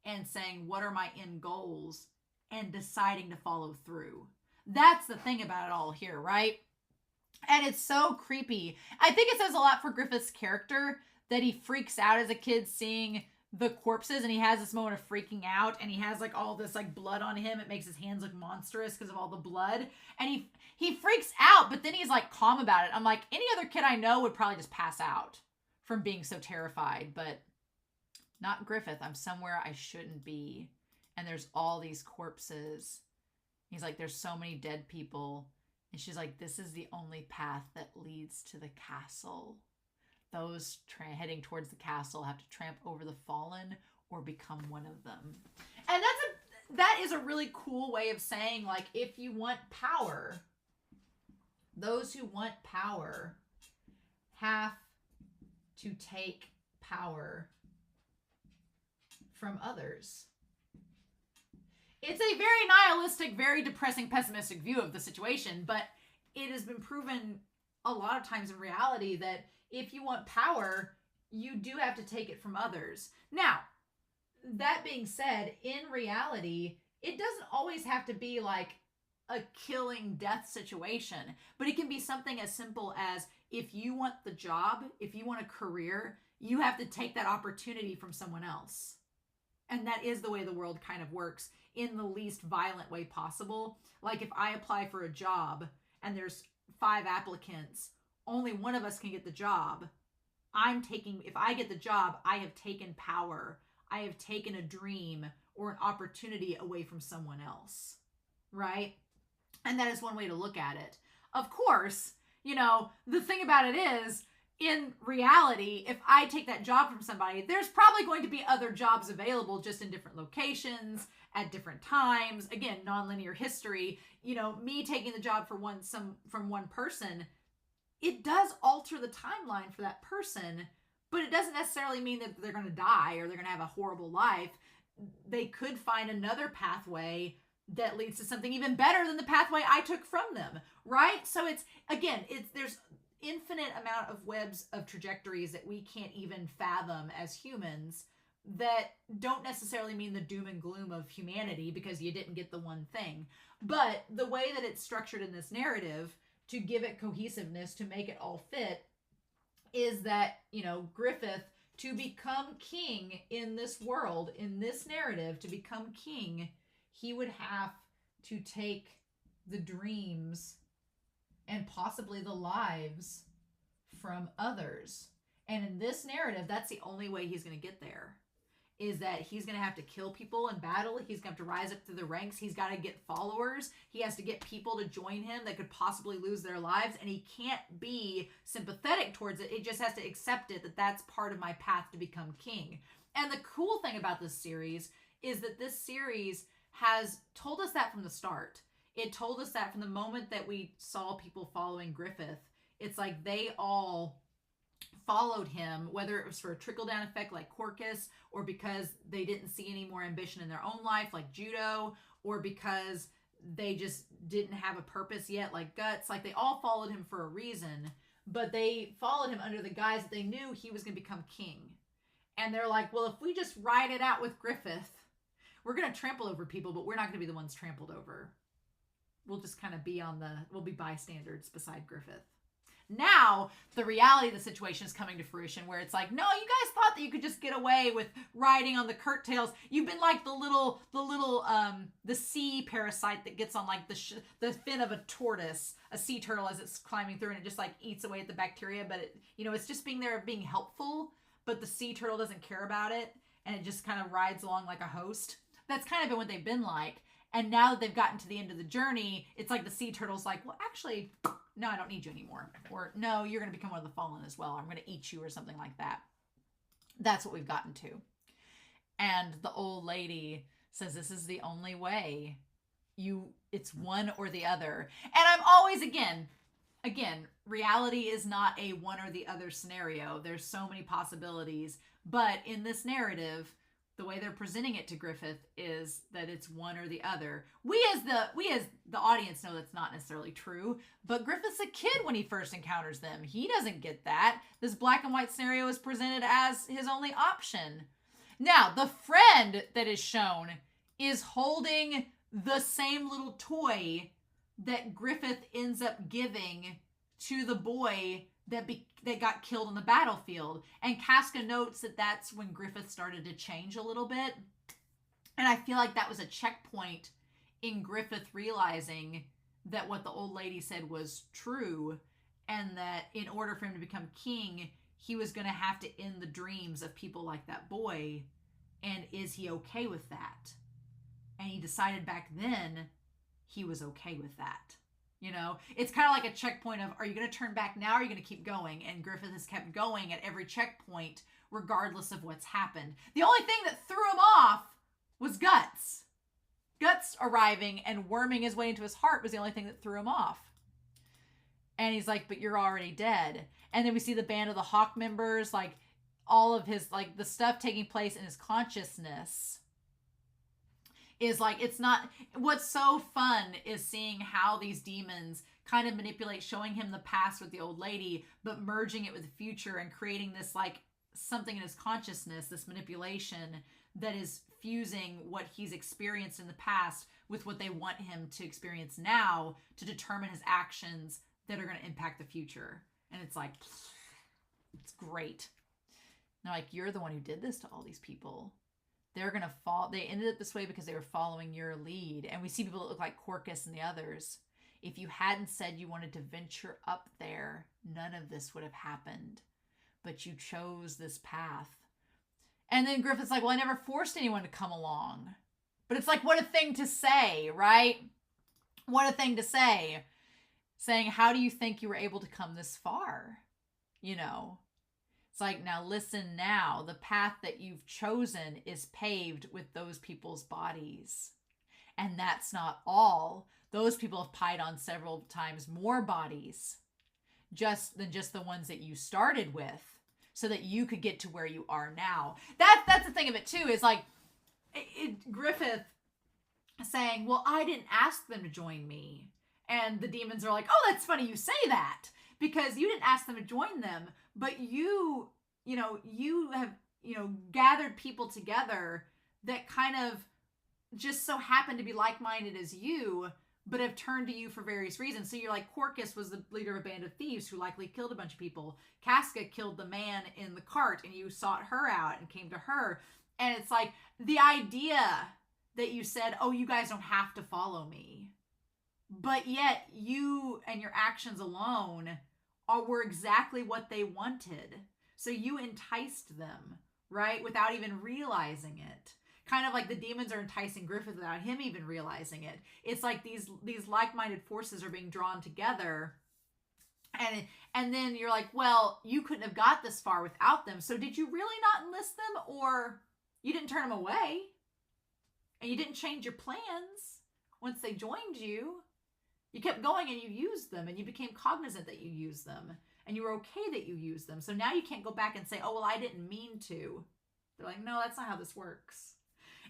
and saying, what are my end goals? And deciding to follow through. That's the thing about it all here, right? And it's so creepy. I think it says a lot for Griffith's character that he freaks out as a kid seeing the corpses, and he has this moment of freaking out, and he has like all this like blood on him. It makes his hands look monstrous because of all the blood, and he freaks out, but then he's like calm about it. I'm like, any other kid I know would probably just pass out from being so terrified, but not Griffith. I'm somewhere I shouldn't be, and there's all these corpses. He's like, there's so many dead people, and she's like, this is the only path that leads to the castle. Those heading towards the castle have to tramp over the fallen or become one of them. And that is a really cool way of saying, like, if you want power, those who want power have to take power from others. It's a very nihilistic, very depressing, pessimistic view of the situation, but it has been proven a lot of times in reality that if you want power, you do have to take it from others. Now, that being said, in reality, it doesn't always have to be like a killing death situation, but it can be something as simple as, if you want the job, if you want a career, you have to take that opportunity from someone else. And that is the way the world kind of works, in the least violent way possible. Like, if I apply for a job and there's 5 applicants, only one of us can get the job. If I get the job, I have taken power. I have taken a dream or an opportunity away from someone else, right? And that is one way to look at it. Of course, the thing about it is, in reality, if I take that job from somebody, there's probably going to be other jobs available, just in different locations at different times. Again, nonlinear history. Me taking the job from one person, it does alter the timeline for that person, but it doesn't necessarily mean that they're going to die or they're going to have a horrible life. They could find another pathway that leads to something even better than the pathway I took from them, right? So there's infinite amount of webs of trajectories that we can't even fathom as humans, that don't necessarily mean the doom and gloom of humanity because you didn't get the one thing. But the way that it's structured in this narrative, to give it cohesiveness, to make it all fit, is that, Griffith, to become king in this world, in this narrative, to become king, he would have to take the dreams and possibly the lives from others. And in this narrative, that's the only way he's going to get there, is that he's going to have to kill people in battle. He's going to have to rise up through the ranks. He's got to get followers. He has to get people to join him that could possibly lose their lives. And he can't be sympathetic towards it. It just has to accept it, that that's part of my path to become king. And the cool thing about this series is that this series has told us that from the start. It told us that from the moment that we saw people following Griffith. It's like they all followed him, whether it was for a trickle-down effect like Corcus, or because they didn't see any more ambition in their own life like Judo, or because they just didn't have a purpose yet like Guts. Like, they all followed him for a reason, but they followed him under the guise that they knew he was going to become king. And they're like, well, if we just ride it out with Griffith, we're going to trample over people, but we're not going to be the ones trampled over. We'll just kind of we'll be bystanders beside Griffith. Now, the reality of the situation is coming to fruition, where it's like, no, you guys thought that you could just get away with riding on the curtails. You've been like the sea parasite that gets on like the fin of a tortoise, a sea turtle, as it's climbing through, and it just like eats away at the bacteria. But it's just being helpful, but the sea turtle doesn't care about it, and it just kind of rides along like a host. That's kind of been what they've been like. And now that they've gotten to the end of the journey, it's like the sea turtle's like, well, actually, no, I don't need you anymore. Or, no, you're going to become one of the fallen as well. I'm going to eat you, or something like that. That's what we've gotten to. And the old lady says, this is the only way. It's one or the other. And I'm always, again, reality is not a one or the other scenario. There's so many possibilities. But in this narrative, the way they're presenting it to Griffith is that it's one or the other. We as the audience know that's not necessarily true, but Griffith's a kid when he first encounters them. He doesn't get that. This black and white scenario is presented as his only option. Now, the friend that is shown is holding the same little toy that Griffith ends up giving to the boy that got killed on the battlefield. And Casca notes that that's when Griffith started to change a little bit. And I feel like that was a checkpoint in Griffith realizing that what the old lady said was true, and that in order for him to become king, he was going to have to end the dreams of people like that boy. And is he okay with that? And he decided back then he was okay with that. You know, it's kind of like a checkpoint of, are you going to turn back now or are you going to keep going? And Griffith has kept going at every checkpoint, regardless of what's happened. The only thing that threw him off was Guts. Guts arriving and worming his way into his heart was the only thing that threw him off. And he's like, but you're already dead. And then we see the Band of the Hawk members, like all of his, like the stuff taking place in his consciousness is like, it's not, what's so fun is seeing how these demons kind of manipulate, showing him the past with the old lady, but merging it with the future and creating this like something in his consciousness, this manipulation that is fusing what he's experienced in the past with what they want him to experience now to determine his actions that are going to impact the future. And it's like, it's great. They're like, you're the one who did this to all these people. They're going to fall. They ended up this way because they were following your lead. And we see people that look like Corcus and the others. If you hadn't said you wanted to venture up there, none of this would have happened. But you chose this path. And then Griffith's like, well, I never forced anyone to come along. But it's like, what a thing to say, right? What a thing to say. Saying, how do you think you were able to come this far? You know, it's like, now listen now. The path that you've chosen is paved with those people's bodies. And that's not all. Those people have pied on several times more bodies than just the ones that you started with, so that you could get to where you are now. That's the thing of it too, is like Griffith saying, well, I didn't ask them to join me. And the demons are like, oh, that's funny you say that, because you didn't ask them to join them, but you have, gathered people together that kind of just so happen to be like-minded as you, but have turned to you for various reasons. So you're like, Corcus was the leader of a band of thieves who likely killed a bunch of people. Casca killed the man in the cart, and you sought her out and came to her. And it's like the idea that you said, oh, you guys don't have to follow me. But yet you and your actions alone were exactly what they wanted. So you enticed them, right? Without even realizing it. Kind of like the demons are enticing Griffith without him even realizing it. It's like these like-minded forces are being drawn together. And then you're like, well, you couldn't have got this far without them. So did you really not enlist them, or you didn't turn them away? And you didn't change your plans once they joined you? You kept going and you used them, and you became cognizant that you used them, and you were okay that you used them. So now you can't go back and say, oh, well, I didn't mean to. They're like, no, that's not how this works.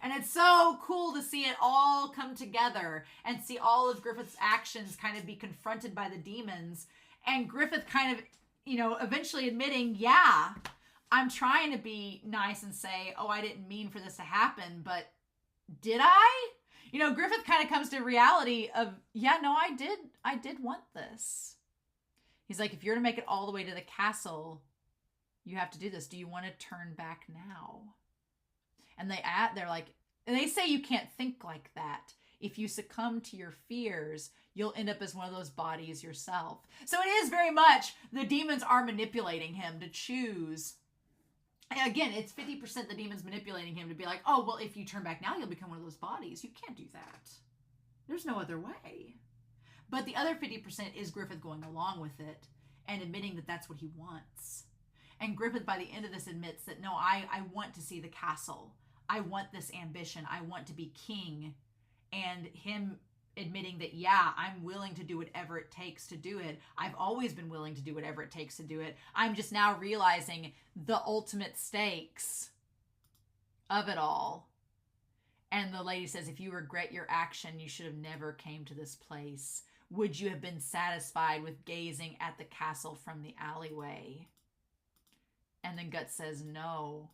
And it's so cool to see it all come together and see all of Griffith's actions kind of be confronted by the demons. And Griffith kind of, eventually admitting, yeah, I'm trying to be nice and say, oh, I didn't mean for this to happen, but did I? Griffith kind of comes to reality of, yeah, no, I did want this. He's like, if you're to make it all the way to the castle, you have to do this. Do you want to turn back now? And they're like, and they say you can't think like that. If you succumb to your fears, you'll end up as one of those bodies yourself. So it is very much, the demons are manipulating him to choose. And again, it's 50% the demons manipulating him to be like, oh, well, if you turn back now, you'll become one of those bodies. You can't do that. There's no other way. But the other 50% is Griffith going along with it and admitting that that's what he wants. And Griffith, by the end of this, admits that, no, I want to see the castle. I want this ambition. I want to be king. And him admitting that, yeah, I'm willing to do whatever it takes to do it. I've always been willing to do whatever it takes to do it. I'm just now realizing the ultimate stakes of it all. And the lady says, if you regret your action, you should have never came to this place. Would you have been satisfied with gazing at the castle from the alleyway? And then Guts says, no,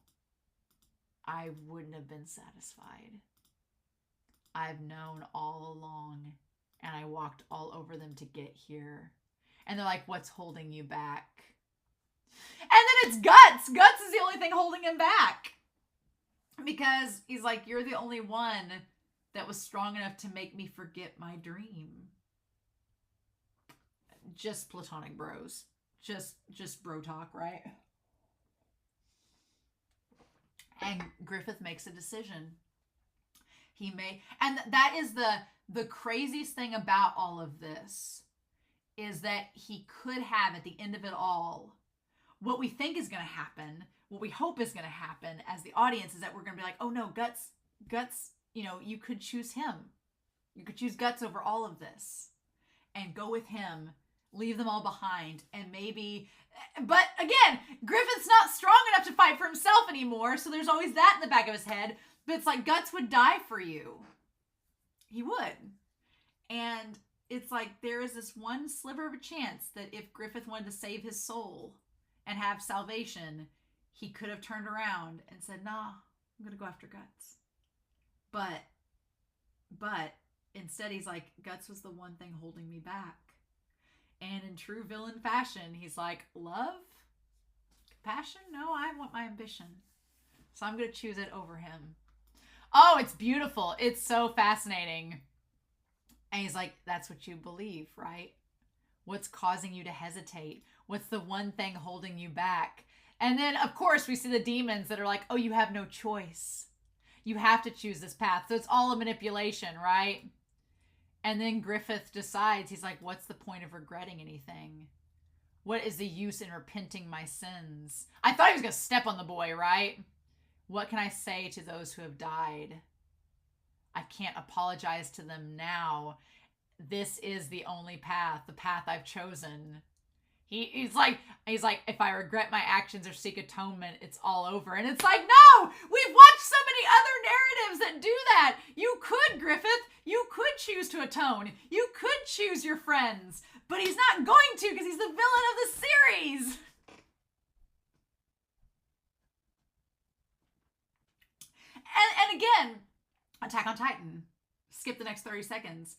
I wouldn't have been satisfied. I've known all along, and I walked all over them to get here. And they're like, what's holding you back? And then it's Guts. Guts is the only thing holding him back. Because he's like, you're the only one that was strong enough to make me forget my dream. Just platonic bros. Just bro talk, right? And Griffith makes a decision. And that is the craziest thing about all of this, is that he could have, at the end of it all, what we think is going to happen, what we hope is going to happen as the audience, is that we're going to be like, oh no, Guts, you could choose him. You could choose Guts over all of this and go with him, leave them all behind, and maybe, but again, Griffith's not strong enough to fight for himself anymore, so there's always that in the back of his head. But it's like, Guts would die for you. He would. And it's like, there is this one sliver of a chance that if Griffith wanted to save his soul and have salvation, he could have turned around and said, nah, I'm going to go after Guts. But instead he's like, Guts was the one thing holding me back. And in true villain fashion, he's like, love? Compassion? No, I want my ambition. So I'm going to choose it over him. Oh, it's beautiful. It's so fascinating. And he's like, that's what you believe, right? What's causing you to hesitate? What's the one thing holding you back? And then, of course, we see the demons that are like, oh, you have no choice. You have to choose this path. So it's all a manipulation, right? And then Griffith decides, he's like, what's the point of regretting anything? What is the use in repenting my sins? I thought he was going to step on the boy, right? What can I say to those who have died? I can't apologize to them now. This is the only path, the path I've chosen. He's like, if I regret my actions or seek atonement, it's all over. And it's like, no, we've watched so many other narratives that do that. You could, Griffith, you could choose to atone. You could choose your friends, but he's not going to because he's the villain of the series. And again, Attack on Titan. Skip the next 30 seconds.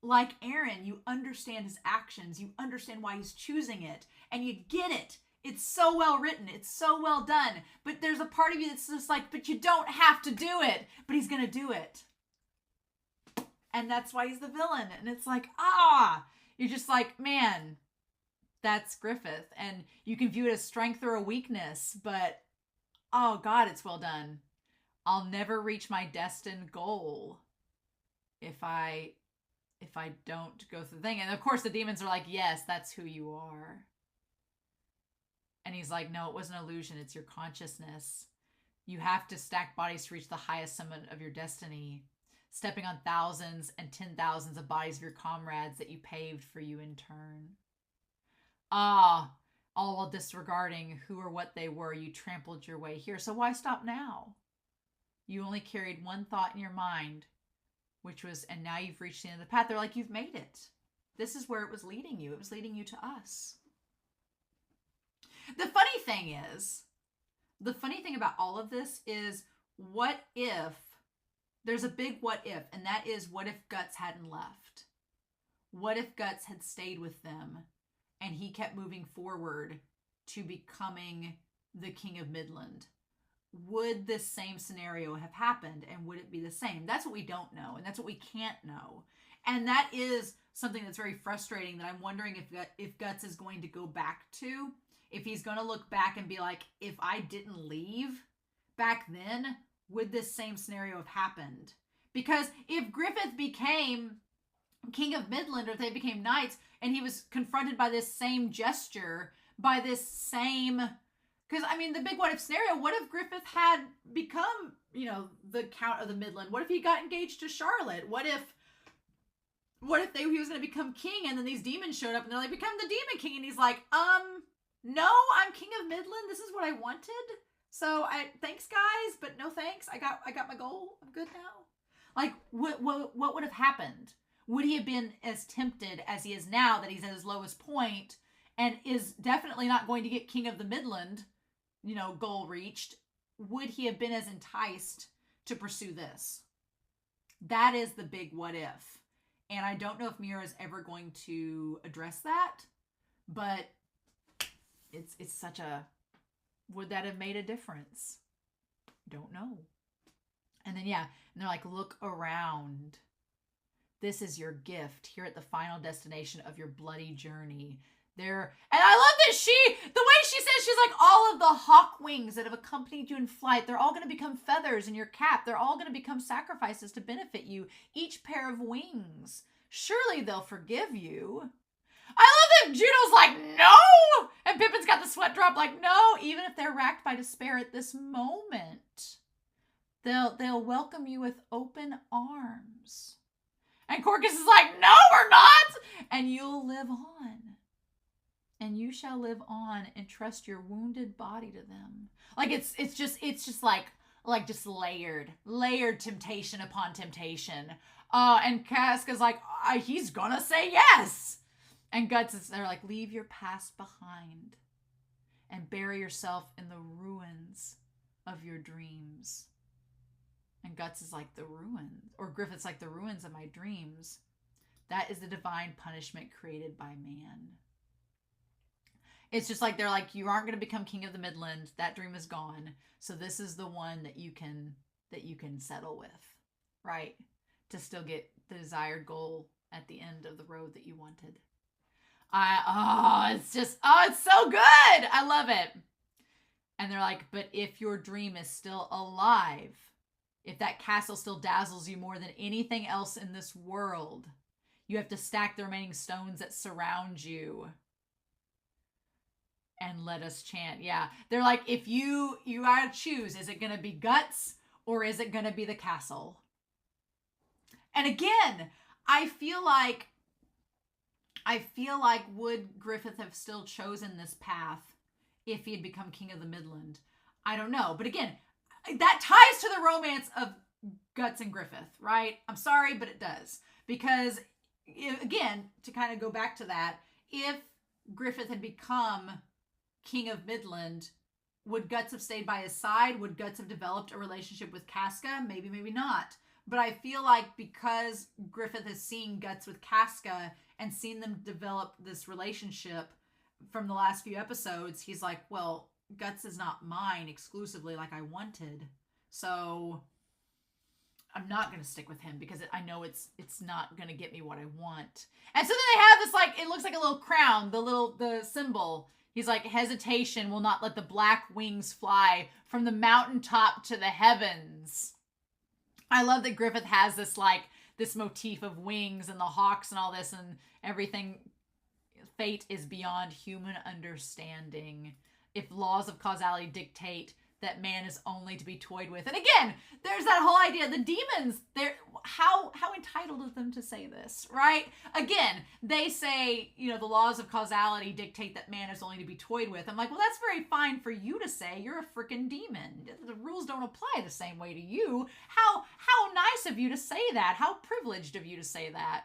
Like Eren, you understand his actions. You understand why he's choosing it. And you get it. It's so well written. It's so well done. But there's a part of you that's just like, but you don't have to do it. But he's going to do it. And that's why he's the villain. And it's like, you're just like, man, that's Griffith. And you can view it as strength or a weakness. But, oh God, it's well done. I'll never reach my destined goal if I don't go through the thing. And of course the demons are like, yes, that's who you are. And he's like, no, it was an illusion. It's your consciousness. You have to stack bodies to reach the highest summit of your destiny, stepping on thousands and 10,000s of bodies of your comrades that you paved for you in turn. All while disregarding who or what they were, you trampled your way here. So why stop now? You only carried one thought in your mind, which was, and now you've reached the end of the path. They're like, you've made it. This is where it was leading you. It was leading you to us. The funny thing about all of this is, what if, there's a big what if, and that is, what if Guts hadn't left? What if Guts had stayed with them and he kept moving forward to becoming the King of Midland? Would this same scenario have happened, and would it be the same? That's what we don't know, and that's what we can't know. And that is something that's very frustrating, that I'm wondering if Guts is going to go back to, if he's going to look back and be like, if I didn't leave back then, would this same scenario have happened? Because if Griffith became King of Midland, or if they became knights, and he was confronted by this same gesture, by this same... Because, I mean, the big what if scenario, what if Griffith had become, the Count of the Midland? What if he got engaged to Charlotte? What if he was going to become king, and then these demons showed up and they're like, become the Demon King, and he's like, no, I'm King of Midland. This is what I wanted. So thanks guys, but no thanks. I got my goal. I'm good now. Like, what would have happened? Would he have been as tempted as he is now, that he's at his lowest point and is definitely not going to get King of the Midland, goal reached? Would he have been as enticed to pursue this? That is the big what if. And I don't know if Mira is ever going to address that, but it's such a, would that have made a difference? Don't know. And then, yeah, and they're like, look around. This is your gift here at the final destination of your bloody journey. There, and I love that the way she says, she's like, all of the hawk wings that have accompanied you in flight, they're all going to become feathers in your cap. They're all going to become sacrifices to benefit you. Each pair of wings. Surely they'll forgive you. I love that Juno's like, no! And Pippin's got the sweat drop like, no, even if they're racked by despair at this moment, they'll welcome you with open arms. And Corcus is like, no, we're not! And you'll live on. And you shall live on and trust your wounded body to them. Like, it's just like just layered temptation upon temptation. And Casca's like, he's gonna say yes. And Guts is, they're like, leave your past behind and bury yourself in the ruins of your dreams. And Guts is like, the ruins, or Griffith's like, the ruins of my dreams. That is the divine punishment created by man. It's just like, they're like, you aren't going to become king of the Midland. That dream is gone. So this is the one that you can settle with, right? To still get the desired goal at the end of the road that you wanted. It's so good. I love it. And they're like, but if your dream is still alive, if that castle still dazzles you more than anything else in this world, you have to stack the remaining stones that surround you. And let us chant. Yeah. They're like, if you gotta choose, is it gonna be Guts or is it gonna be the castle? And again, I feel like would Griffith have still chosen this path if he had become king of the Midland? I don't know. But again, that ties to the romance of Guts and Griffith, right? I'm sorry, but it does. Because, again, to kind of go back to that, if Griffith had become king of Midland, would Guts have stayed by his side? Would Guts have developed a relationship with Casca? Maybe, maybe not. But I feel like because Griffith has seen Guts with Casca and seen them develop this relationship from the last few episodes, he's like, well, Guts is not mine exclusively like I wanted. So I'm not going to stick with him because I know it's not going to get me what I want. And so then they have this, like, it looks like a little crown, the symbol. He's like, hesitation will not let the black wings fly from the mountaintop to the heavens. I love that Griffith has this, like, this motif of wings and the hawks and all this and everything. Fate is beyond human understanding. If laws of causality dictate that man is only to be toyed with. And again, there's that whole idea, the demons, how entitled of them to say this, right? Again, they say, the laws of causality dictate that man is only to be toyed with. I'm like, well, that's very fine for you to say. You're a freaking demon. The rules don't apply the same way to you. How nice of you to say that. How privileged of you to say that.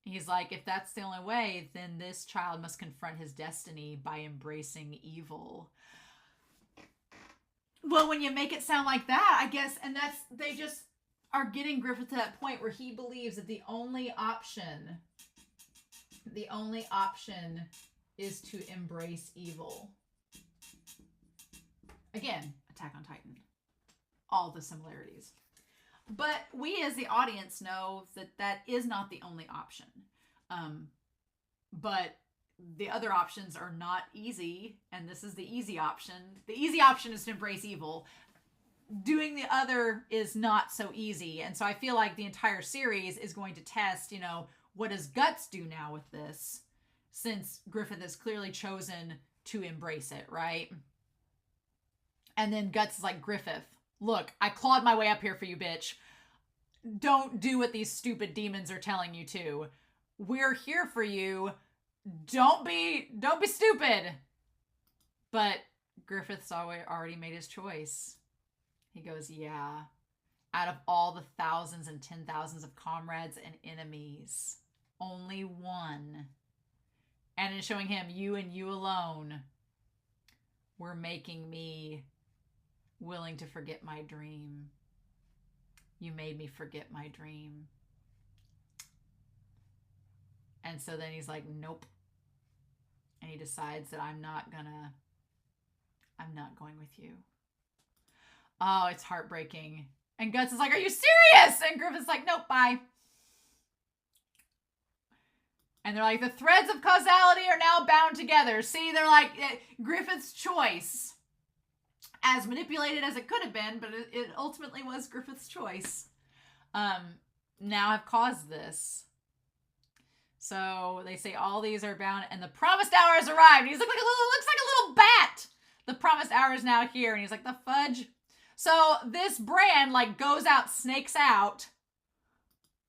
He's like, if that's the only way, then this child must confront his destiny by embracing evil. Well, when you make it sound like that, I guess, and they just are getting Griffith to that point where he believes that the only option is to embrace evil. Again, Attack on Titan. All the similarities. But we as the audience know that is not the only option. But the other options are not easy, and this is the easy option. The easy option is to embrace evil. Doing the other is not so easy. And so I feel like the entire series is going to test, what does Guts do now with this? Since Griffith has clearly chosen to embrace it, right? And then Guts is like, Griffith, look, I clawed my way up here for you, bitch. Don't do what these stupid demons are telling you to. We're here for you. Don't be stupid. But Griffith's already made his choice. He goes, yeah. Out of all the thousands and 10,000s of comrades and enemies, only one. And in showing him, you and you alone were making me willing to forget my dream. You made me forget my dream. And so then he's like, nope. And he decides that I'm not going with you. Oh, it's heartbreaking. And Guts is like, are you serious? And Griffith's like, nope, bye. And they're like, the threads of causality are now bound together. See, they're like, Griffith's choice, as manipulated as it could have been, but it ultimately was Griffith's choice, now have caused this. So they say all these are bound, and the promised hour has arrived. He's looks like a little bat. The promised hour is now here, and he's like, the fudge. So this brand like goes out, snakes out,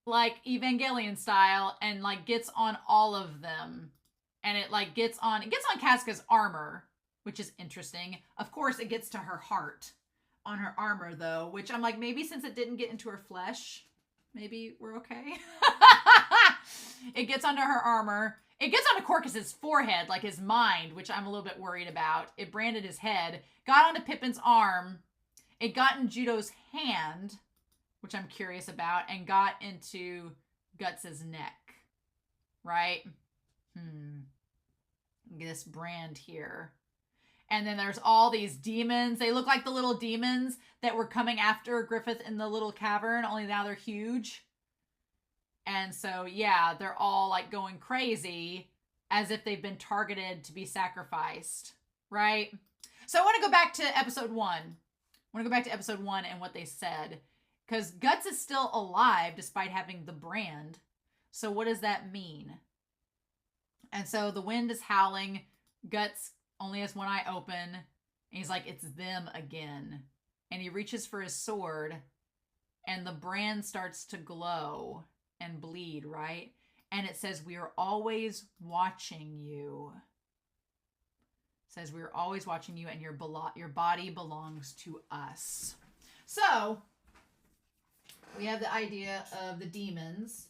like Evangelion style, and like gets on all of them, and it like gets on Casca's armor, which is interesting. Of course, it gets to her heart on her armor though, which I'm like, maybe since it didn't get into her flesh, maybe we're okay. It gets onto her armor. It gets onto Corcus's forehead, like his mind, which I'm a little bit worried about. It branded his head, got onto Pippin's arm. It got in Judo's hand, which I'm curious about, and got into Guts' neck, right? This brand here. And then there's all these demons. They look like the little demons that were coming after Griffith in the little cavern, only now they're huge. And so, yeah, they're all like going crazy as if they've been targeted to be sacrificed, right? So I want to go back to episode 1. And what they said. Because Guts is still alive despite having the brand. So what does that mean? And so the wind is howling. Guts only has one eye open. And he's like, it's them again. And he reaches for his sword. And the brand starts to glow and bleed, right? And it says, we are always watching you. It says, we are always watching you, and your body belongs to us. So we have the idea of the demons.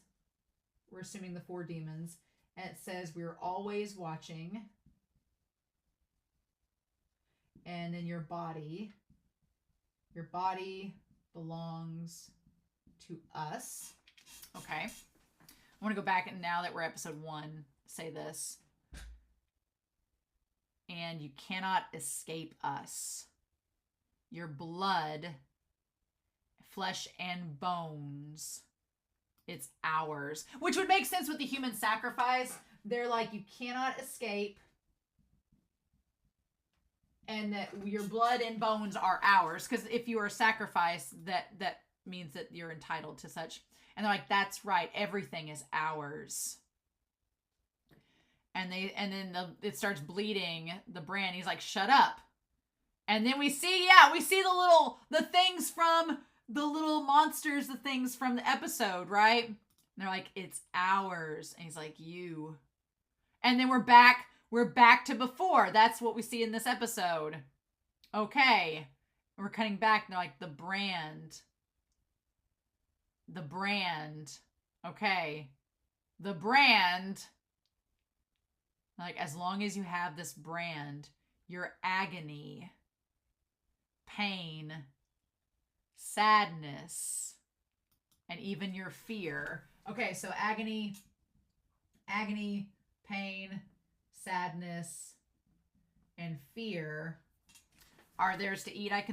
We're assuming the 4 demons. And it says, we're always watching. And then your body belongs to us. Okay. I want to go back, and now that we're episode 1, say this. And you cannot escape us. Your blood, flesh and bones, it's ours. Which would make sense with the human sacrifice. They're like, you cannot escape. And that your blood and bones are ours. Because if you are sacrificed, that means that you're entitled to such. And they're like, that's right. Everything is ours. And then it starts bleeding the brand. He's like, shut up. And then we see the things from the little monsters, the things from the episode, right? And they're like, it's ours. And he's like, you. And then we're back to before. That's what we see in this episode. Okay. We're cutting back. And they're like, the brand. Okay. The brand. Like, as long as you have this brand, your agony, pain, sadness, and even your fear. Okay, so agony, pain, sadness, and fear are theirs to eat, I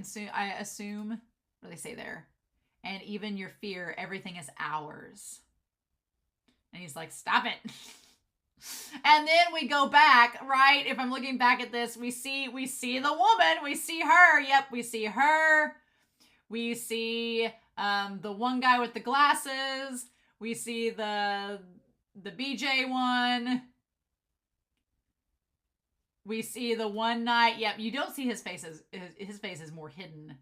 assume. What do they say there? And even your fear, everything is ours. And he's like, stop it. And then we go back, right? If I'm looking back at this, we see the woman. We see her. Yep, we see her. We see the one guy with the glasses. We see the BJ one. We see the one night. Yep, you don't see his face. His face is more hidden.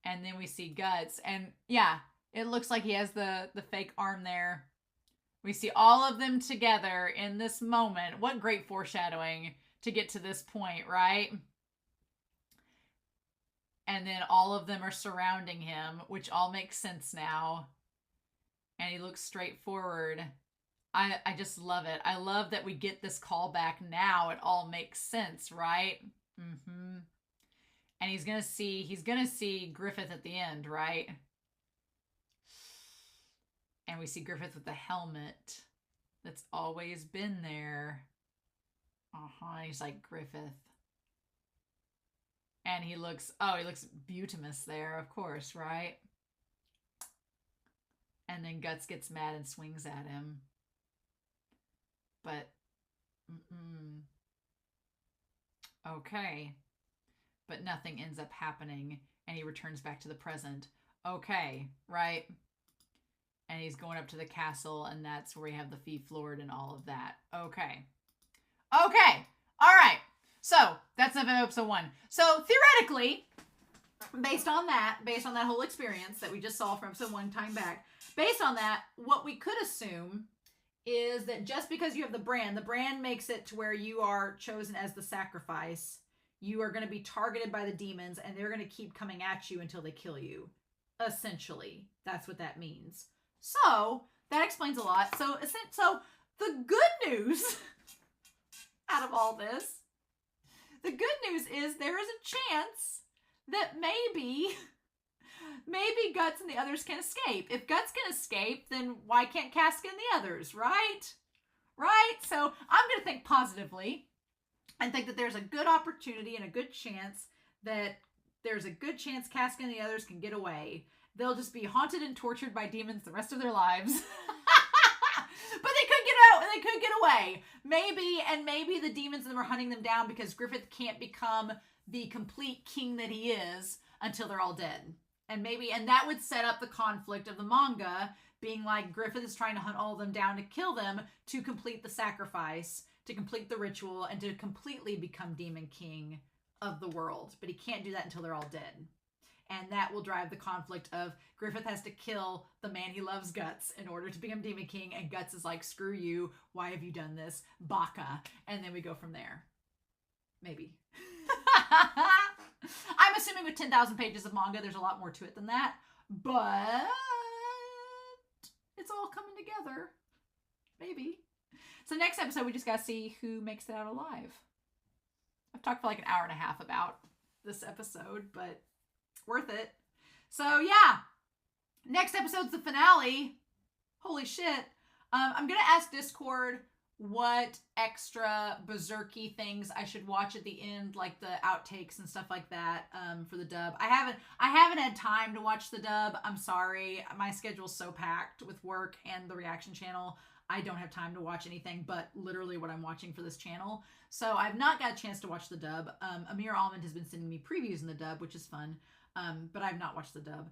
And then we see Guts. And yeah, it looks like he has the fake arm there. We see all of them together in this moment. What great foreshadowing to get to this point, right? And then all of them are surrounding him, which all makes sense now. And he looks straight forward. I just love it. I love that we get this callback now. It all makes sense, right? Mm-hmm. And he's gonna see Griffith at the end, right? And we see Griffith with the helmet. that's always been there. He's like Griffith. And he looks Butimus there, of course, right? And then Guts gets mad and swings at him. But, okay. But nothing ends up happening, and he returns back to the present. Okay, right? And he's going up to the castle, and that's where we have the Fee Floored and all of that. Okay. Okay. All right. So, that's episode 1. So, theoretically, based on that whole experience that we just saw from episode 1 time back, based on that, what we could assume is that just because you have the brand makes it to where you are chosen as the sacrifice, you are going to be targeted by the demons, and they're going to keep coming at you until they kill you. Essentially, that's what that means. So, that explains a lot. So the good news out of all this, the good news is there is a chance that maybe Guts and the others can escape. If Guts can escape, then why can't Casca and the others, right? Right? So I'm going to think positively and think that there's a good opportunity and a good chance that Casca and the others can get away. They'll just be haunted and tortured by demons the rest of their lives. But they could get out and they could get away. Maybe the demons are hunting them down because Griffith can't become the complete king that he is until they're all dead. And that would set up the conflict of the manga being like Griffith is trying to hunt all of them down to kill them to complete the sacrifice, to complete the ritual, and to completely become demon king of the world. But he can't do that until they're all dead. And that will drive the conflict of Griffith has to kill the man he loves, Guts, in order to become Demon King. And Guts is like, screw you. Why have you done this? Baka. And then we go from there. Maybe. I'm assuming with 10,000 pages of manga, there's a lot more to it than that. But it's all coming together. Maybe. So next episode, we just got to see who makes it out alive. I've talked for like an hour and a half about this episode, but worth it. So yeah, next episode's the finale. Holy shit. I'm gonna ask Discord what extra berserky things I should watch at the end, like the outtakes and stuff like that, for the dub. I haven't had time to watch the dub. I'm sorry. My schedule's so packed with work and the reaction channel. I don't have time to watch anything but literally what I'm watching for this channel. So I've not got a chance to watch the dub. Amir Almond has been sending me previews in the dub, which is fun. But I've not watched the dub.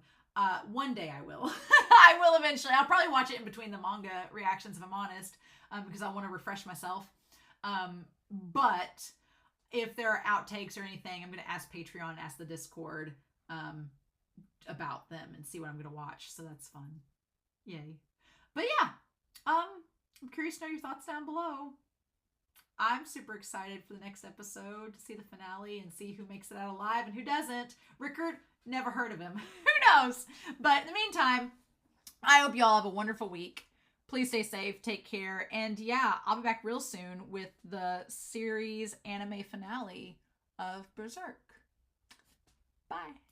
One day I will. I will eventually. I'll probably watch it in between the manga reactions if I'm honest, because I want to refresh myself. But if there are outtakes or anything, I'm going to ask Patreon, ask the Discord about them and see what I'm going to watch. So that's fun. Yay. But yeah, I'm curious to know your thoughts down below. I'm super excited for the next episode to see the finale and see who makes it out alive and who doesn't. Rickard, never heard of him. Who knows? But in the meantime, I hope you all have a wonderful week. Please stay safe, take care, and yeah, I'll be back real soon with the series anime finale of Berserk. Bye.